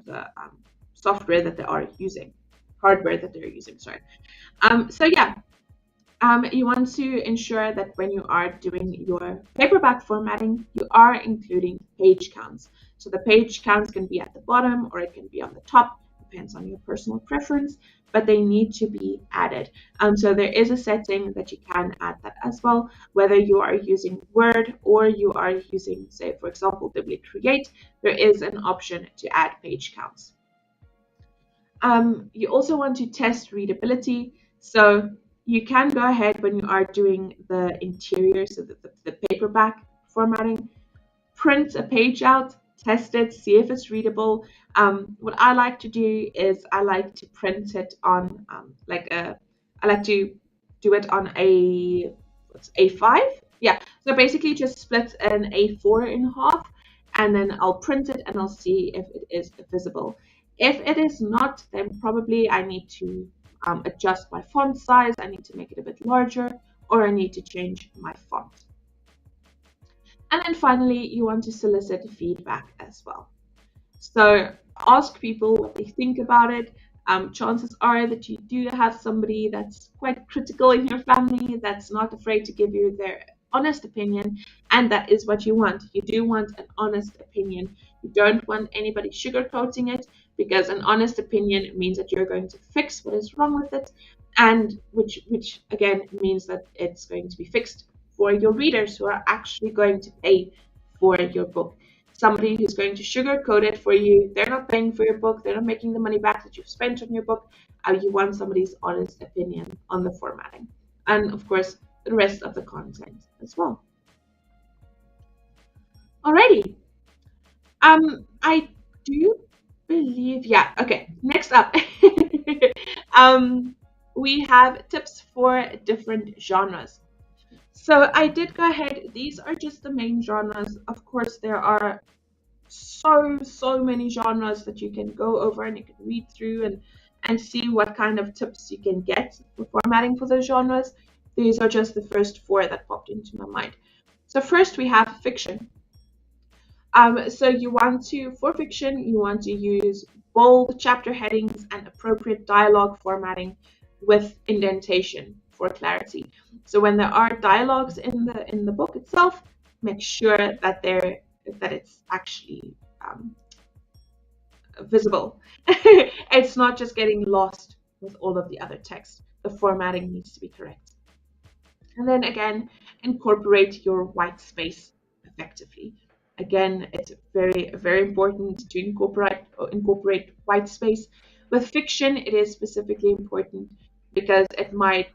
software that they are using, hardware that they're using, sorry. So yeah, you want to ensure that when you are doing your paperback formatting, you are including page counts. So the page counts can be at the bottom or it can be on the top, depends on your personal preference, but they need to be added. So there is a setting that you can add that as well, whether you are using Word or you are using, say, for example, Create, there is an option to add page counts. You also want to test readability. So you can go ahead when you are doing the interior, so the paperback formatting, print a page out, test it, see if it's readable. What I like to do is I like to print it on I like to do it on a A5. Yeah, so basically just split an A4 in half and then I'll print it and I'll see if it is visible. If it is not, then probably I need to adjust my font size, I need to make it a bit larger, or I need to change my font. And then finally, you want to solicit feedback as well. So ask people what they think about it. Chances are that you do have somebody that's quite critical in your family that's not afraid to give you their honest opinion, and that is what you want. You do want an honest opinion. You don't want anybody sugarcoating it, because an honest opinion means that you're going to fix what is wrong with it, and which again means that it's going to be fixed for your readers who are actually going to pay for your book. Somebody who's going to sugarcoat it for you, they're not paying for your book, they're not making the money back that you've spent on your book. You want somebody's honest opinion on the formatting. And of course, the rest of the content as well. Alrighty. I do believe, yeah, okay, next up. We have tips for different genres. So I did go ahead, these are just the main genres. Of course, there are so many genres that you can go over and you can read through and see what kind of tips you can get for formatting for those genres. These are just the first four that popped into my mind. So first we have fiction. So for fiction, you want to use bold chapter headings and appropriate dialogue formatting. with indentation for clarity. So when there are dialogues in the book itself, make sure that it's actually visible. It's not just getting lost with all of the other text. The formatting needs to be correct. And then again, incorporate your white space effectively. Again, it's very important to incorporate white space. With fiction, it is specifically important because it might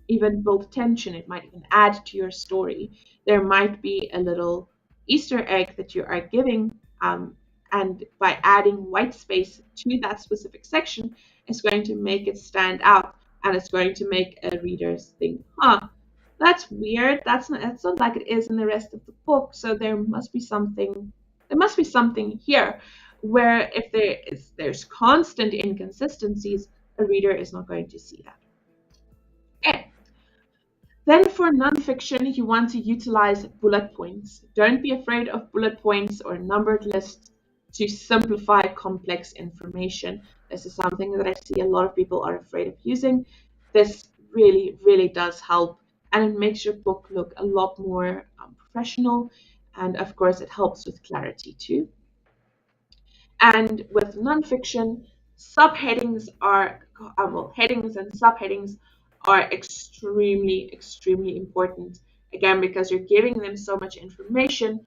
even build tension. It might even add to your story. There might be a little Easter egg that you are giving, and by adding white space to that specific section, it's going to make it stand out, and it's going to make a readers think, "Huh, that's weird. That's not like it is in the rest of the book. So there must be something. There must be something here." Where if there's constant inconsistencies, a reader is not going to see that. Okay. Then for nonfiction, you want to utilize bullet points. Don't be afraid of bullet points or numbered lists to simplify complex information. This is something that I see a lot of people are afraid of using. This really does help, and it makes your book look a lot more professional. And of course, it helps with clarity too. And with nonfiction, subheadings are, headings and subheadings are extremely important. Again, because you're giving them so much information,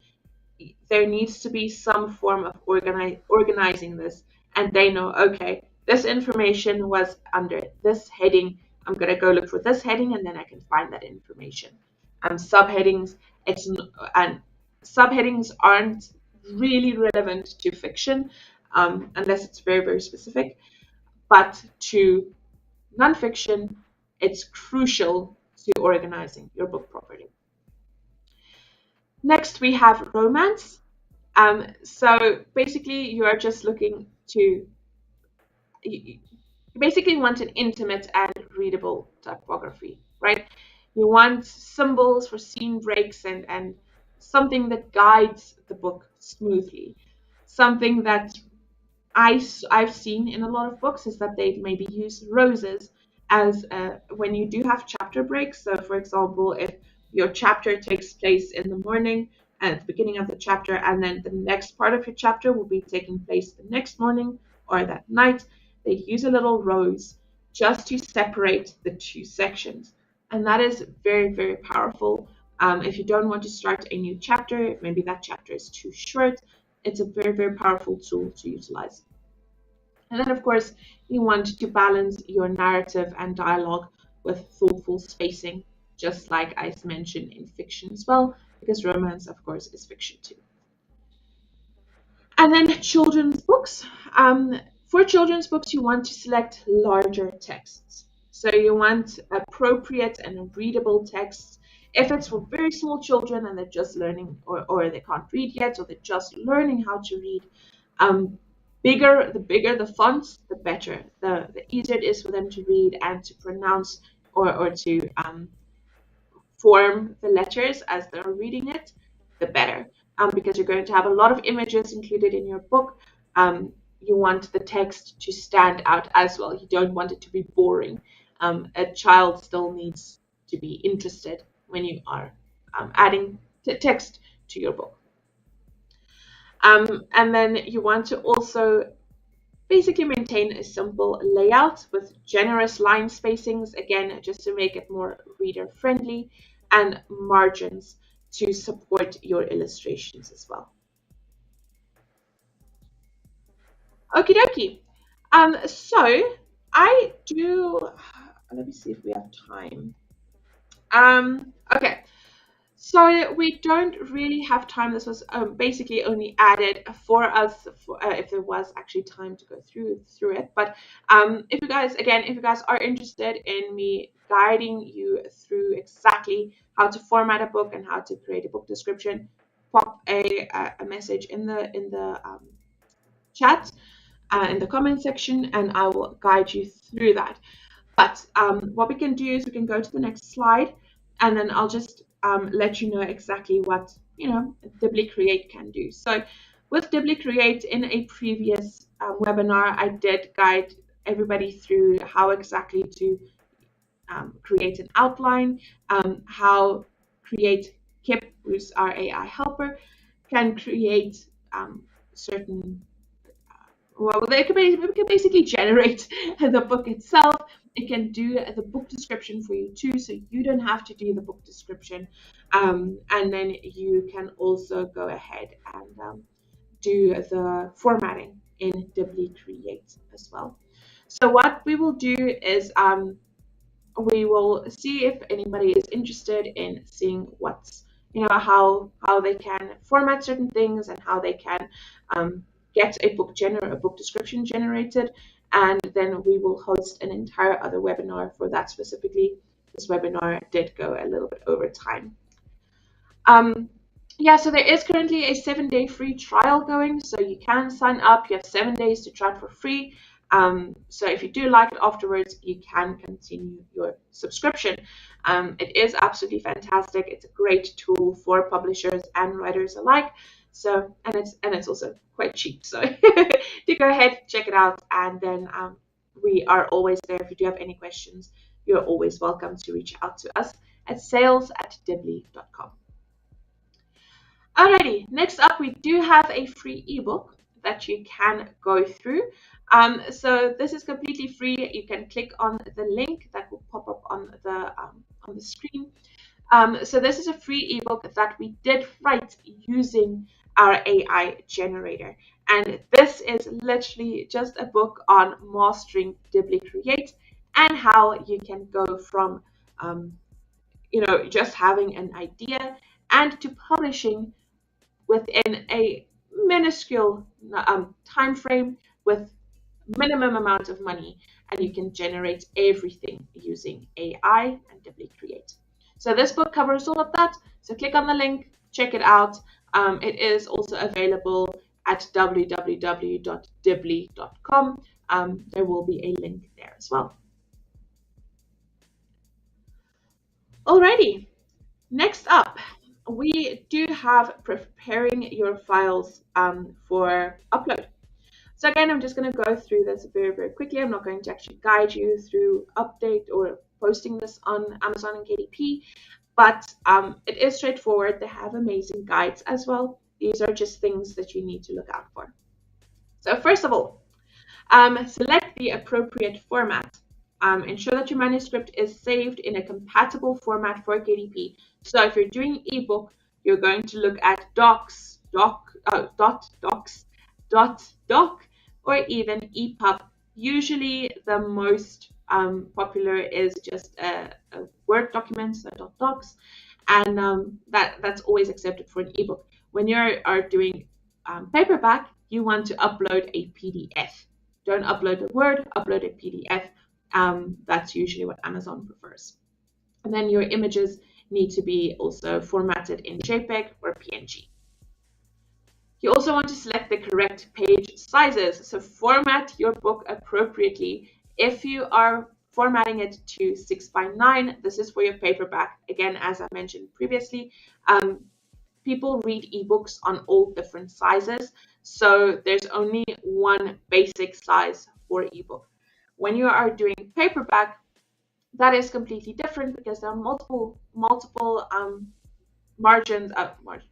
there needs to be some form of organizing this. And they know, okay, this information was under this heading. I'm going to go look for this heading and then I can find that information. Subheadings, and subheadings aren't really relevant to fiction unless it's very specific. But to nonfiction, it's crucial to organizing your book properly. Next, we have romance. So basically, you are just looking to, you basically want an intimate and readable typography, right? You want symbols for scene breaks and something that guides the book smoothly, something that I've seen in a lot of books is that they maybe use roses as when you do have chapter breaks. So, for example, if your chapter takes place in the morning at the beginning of the chapter, and then the next part of your chapter will be taking place the next morning or that night, they use a little rose just to separate the two sections. And that is very powerful. If you don't want to start a new chapter, if maybe that chapter is too short, it's a very powerful tool to utilize. And then, of course, you want to balance your narrative and dialogue with thoughtful spacing, just like I mentioned in fiction as well, because romance, of course, is fiction too. And then children's books. For children's books, you want to select larger texts. So you want appropriate and readable texts. If it's for very small children and they're just learning, or they can't read yet, or they're just learning how to read, um, bigger the fonts, the better. The easier it is for them to read and to pronounce, or to form the letters as they're reading it, the better. Because you're going to have a lot of images included in your book. You want the text to stand out as well. You don't want it to be boring. A child still needs to be interested when you are adding text to your book. And then you want to also basically maintain a simple layout with generous line spacings, again, just to make it more reader friendly, and margins to support your illustrations as well. Okie dokie. So I do, let me see if we have time. Okay. So we don't really have time. This was basically only added for us if there was actually time to go through it. But if you guys are interested in me guiding you through exactly how to format a book and how to create a book description, pop a message in the chat in the comment section, and I will guide you through that. But what we can do is we can go to the next slide, and then I'll just let you know exactly what Dibly Create can do. So with Dibly Create, in a previous webinar, I did guide everybody through how exactly to create an outline, how create Kip, who's our AI helper, can create certain well, it can basically generate the book itself. It can do the book description for you too, so you don't have to do the book description. And then you can also go ahead and do the formatting in Dibbly Create as well. So what we will do is we will see if anybody is interested in seeing what's how they can format certain things and how they can um, get a book description generated, and then we will host an entire other webinar for that specifically. This webinar did go a little bit over time. Yeah, so there is currently a 7-day free trial going, so you can sign up. You have 7 days to try it for free. So if you do like it afterwards, you can continue your subscription. It is absolutely fantastic. It's a great tool for publishers and writers alike. So and it's also quite cheap. So do go ahead, check it out, and then we are always there. If you do have any questions, you're always welcome to reach out to us at sales@dibbly.com. Alrighty, next up we do have a free ebook that you can go through. So this is completely free. You can click on the link that will pop up on the screen. So this is a free ebook that we did write using our AI generator. And this is literally just a book on mastering Dibbly Create and how you can go from just having an idea and to publishing within a minuscule time frame with minimum amount of money, and you can generate everything using AI and Dibbly Create. So this book covers all of that. So click on the link, check it out. It is also available at www.dibbly.com. There will be a link there as well. Alrighty, next up, we do have preparing your files for upload. So again, I'm just going to go through this very, very quickly. I'm not going to actually guide you through update or posting this on Amazon and KDP, but it is straightforward. They have amazing guides as well. These are just things that you need to look out for. So first of all, select the appropriate format. Ensure that your manuscript is saved in a compatible format for KDP. So if you're doing ebook, you're going to look at docs, doc, or even EPUB. Usually the most popular is just a Word document, so docs, and that's always accepted for an ebook. When you are doing paperback, you want to upload a PDF. Don't upload a Word, upload a PDF. That's usually what Amazon prefers. And then your images need to be also formatted in JPEG or PNG. You also want to select the correct page sizes. So format your book appropriately. If you are formatting it to 6:9, this is for your paperback. Again, as I mentioned previously, people read ebooks on all different sizes. So there's only one basic size for ebook. When you are doing paperback, that is completely different because there are multiple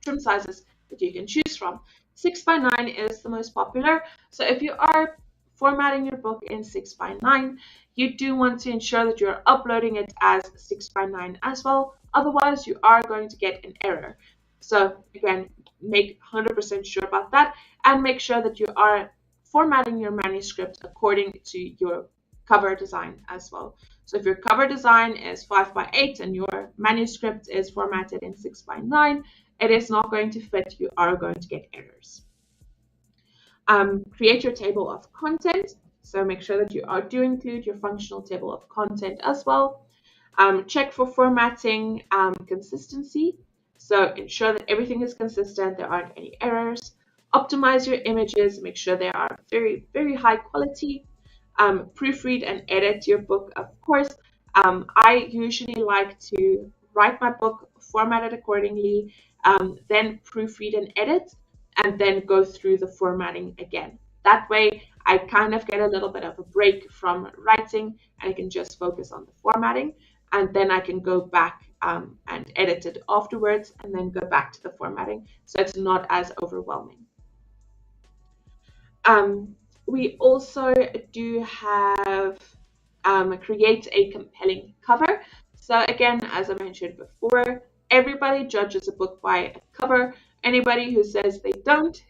trim sizes that you can choose from. 6:9 is the most popular. So if you are formatting your book in 6:9, you do want to ensure that you're uploading it as 6:9 as well. Otherwise, you are going to get an error. So again, make 100% sure about that and make sure that you are formatting your manuscript according to your cover design as well. So if your cover design is 5:8 and your manuscript is formatted in 6:9, it is not going to fit. You are going to get errors. Create your table of content. So make sure that you do include your functional table of content as well. Check for formatting consistency. So ensure that everything is consistent. There aren't any errors. Optimize your images. Make sure they are very, very high quality. Proofread and edit your book, of course. I usually like to write my book, format it accordingly, then proofread and edit, and then go through the formatting again. That way, I kind of get a little bit of a break from writing, and I can just focus on the formatting, and then I can go back and edit it afterwards, and then go back to the formatting, so it's not as overwhelming. Um, we also do have create a compelling cover. So again, as I mentioned before, everybody judges a book by a cover. Anybody who says they don't,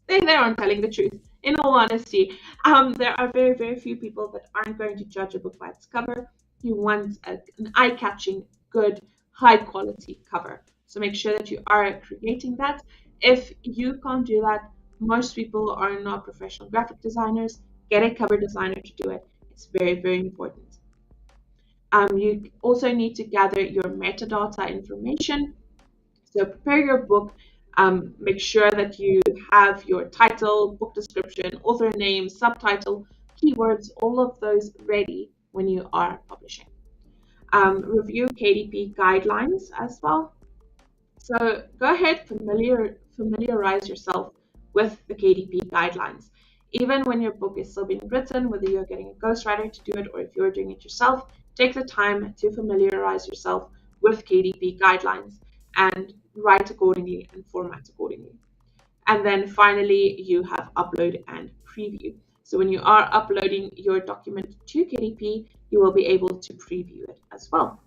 they aren't telling the truth. In all honesty, there are very, very few people that aren't going to judge a book by its cover. You want an eye-catching, good, high-quality cover. So make sure that you are creating that. If you can't do that, most people are not professional graphic designers. Get a cover designer to do it. It's very, very important. You also need to gather your metadata information. So prepare your book. Make sure that you have your title, book description, author name, subtitle, keywords, all of those ready when you are publishing. Review KDP guidelines as well. So go ahead, familiarize yourself with the KDP guidelines. Even when your book is still being written, whether you're getting a ghostwriter to do it or if you're doing it yourself, take the time to familiarize yourself with KDP guidelines and write accordingly and format accordingly. And then finally, you have upload and preview. So when you are uploading your document to KDP, you will be able to preview it as well.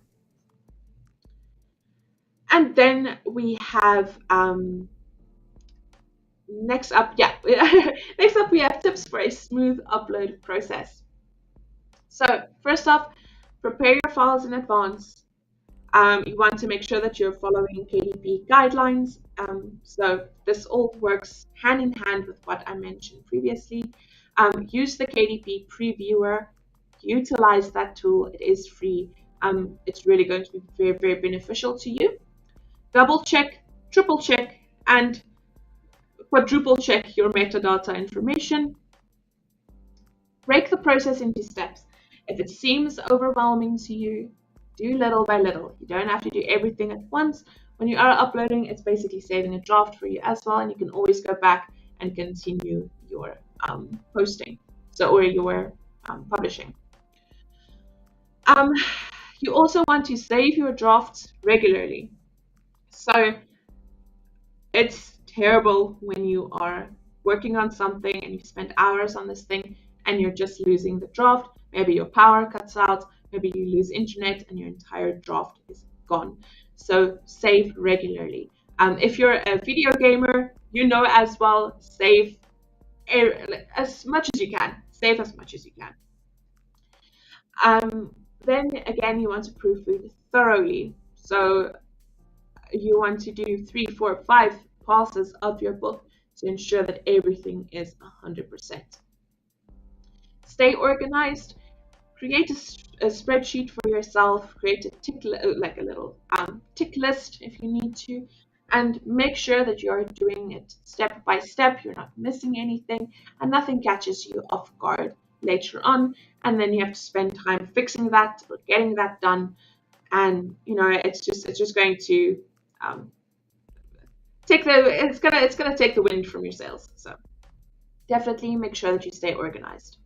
And then we have next up, yeah, next up we have tips for a smooth upload process. So first off, prepare your files in advance. You want to make sure that you're following KDP guidelines. So this all works hand in hand with what I mentioned previously. Use the KDP previewer. Utilize that tool. It is free. It's really going to be very, very beneficial to you. Double check, triple check, and quadruple check your metadata information. Break the process into steps. If it seems overwhelming to you, do little by little. You don't have to do everything at once. When you are uploading, it's basically saving a draft for you as well, and you can always go back and continue your posting, or your publishing. You also want to save your drafts regularly. So it's terrible when you are working on something and you spend hours on this thing and you're just losing the draft. Maybe your power cuts out, maybe you lose internet and your entire draft is gone. So save regularly. If you're a video gamer, you know as well, save as much as you can. Save as much as you can. Then again, you want to proofread thoroughly. So you want to do 3, 4, 5 passes of your book to ensure that everything is 100%. Stay organized. Create a spreadsheet for yourself. Create a little tick list if you need to, and make sure that you're doing it step by step. You're not missing anything, and nothing catches you off guard later on. And then you have to spend time fixing that or getting that done. And it's just going to it's gonna take the wind from your sails. So definitely make sure that you stay organized.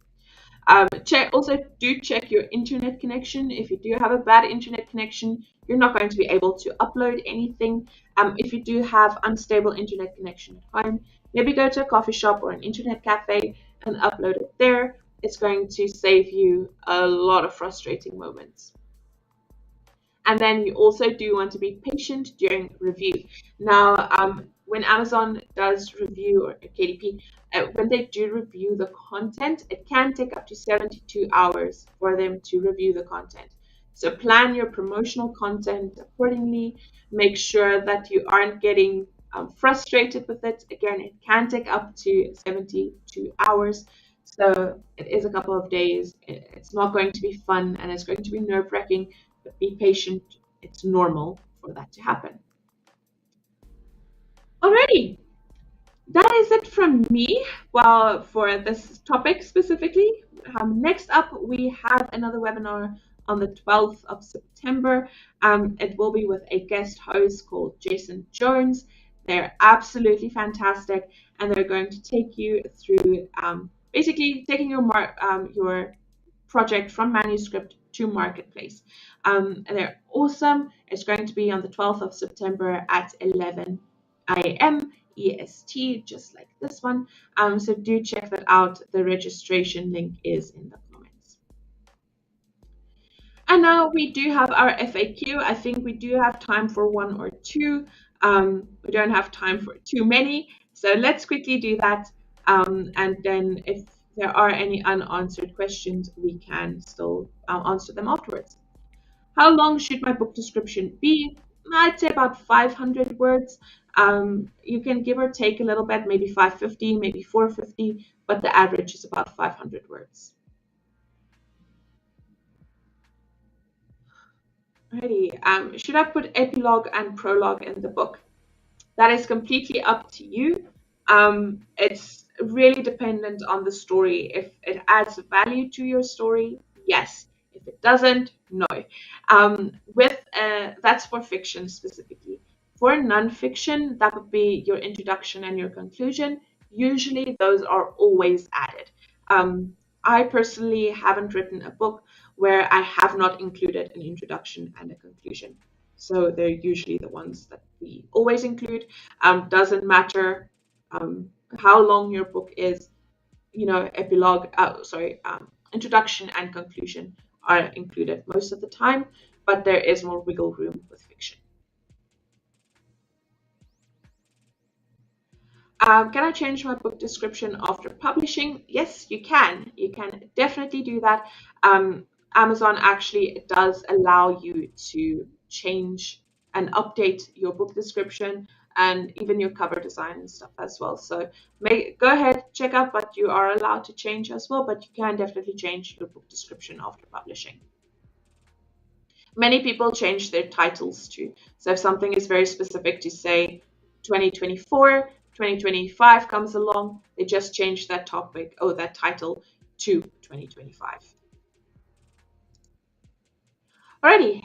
Also do check your internet connection. If you do have a bad internet connection, you're not going to be able to upload anything. If you do have unstable internet connection at home, maybe go to a coffee shop or an internet cafe and upload it there. It's going to save you a lot of frustrating moments. And then you also do want to be patient during review. Now, when Amazon does review, or KDP, when they do review the content, it can take up to 72 hours for them to review the content. So plan your promotional content accordingly. Make sure that you aren't getting frustrated with it. Again, it can take up to 72 hours. So it is a couple of days. It's not going to be fun and it's going to be nerve-wracking, but be patient. It's normal for that to happen. Alrighty, that is it from me. Well, for this topic specifically. Next up, we have another webinar on the 12th of September. It will be with a guest host called Jason Jones. They're absolutely fantastic, and they're going to take you through basically taking your project from manuscript to marketplace. And they're awesome. It's going to be on the 12th of September at 11 a.m. EST, just like this one. So do check that out. The registration link is in the comments. And now we do have our FAQ. I think we do have time for one or two. We don't have time for too many. So let's quickly do that. And then if there are any unanswered questions, we can still answer them afterwards. How long should my book description be? I'd say about 500 words. You can give or take a little bit, maybe 550, maybe 450, but the average is about 500 words. Alrighty. Should I put epilogue and prologue in the book? That is completely up to you. It's really dependent on the story. If it adds value to your story, yes. If it doesn't, no. That's for fiction specifically. For nonfiction, that would be your introduction and your conclusion. Usually, those are always added. I personally haven't written a book where I have not included an introduction and a conclusion. So they're usually the ones that we always include. Doesn't matter how long your book is, introduction and conclusion are included most of the time, but there is more wiggle room with fiction. Can I change my book description after publishing? Yes, you can. You can definitely do that. Amazon actually does allow you to change and update your book description and even your cover design and stuff as well. So go ahead, check out what you are allowed to change as well, but you can definitely change your book description after publishing. Many people change their titles too. So if something is very specific to say 2024, 2025 comes along, they just change that topic or that title to 2025. Alrighty.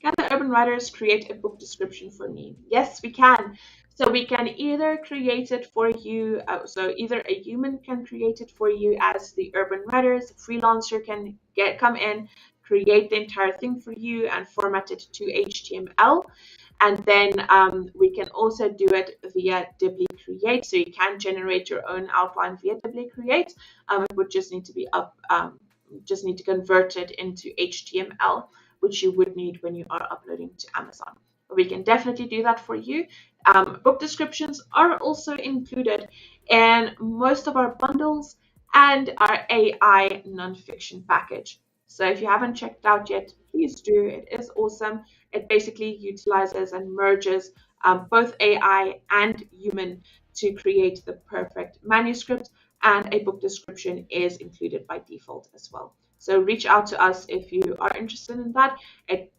Can the urban writers create a book description for me? Yes, we can. So we can either create it for you. So either a human can create it for you as the urban writers. A freelancer can come in, create the entire thing for you, and format it to HTML. And then we can also do it via Dibly Create. So you can generate your own outline via Dibly Create. It would just need to be just need to convert it into HTML, which you would need when you are uploading to Amazon. We can definitely do that for you. Book descriptions are also included in most of our bundles and our AI nonfiction package. So if you haven't checked out yet, please do. It is awesome. It basically utilizes and merges both AI and human to create the perfect manuscript, and a book description is included by default as well. So reach out to us if you are interested in that. It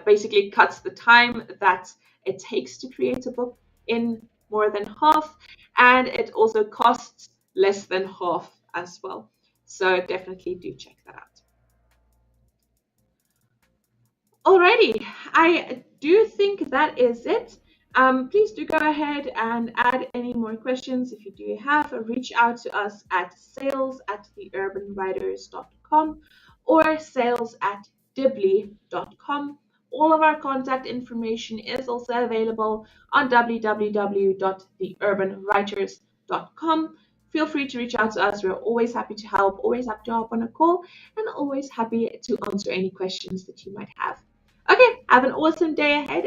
basically cuts the time that it takes to create a book in more than half, and it also costs less than half as well. So definitely do check that out. Alrighty, I do think that is it. Please do go ahead and add any more questions if you do have. Reach out to us at sales@theurbanwriters.com or sales@dibly.com. All of our contact information is also available on www.theurbanwriters.com. Feel free to reach out to us. We're always happy to help, always happy to hop on a call, and always happy to answer any questions that you might have. Okay, have an awesome day ahead.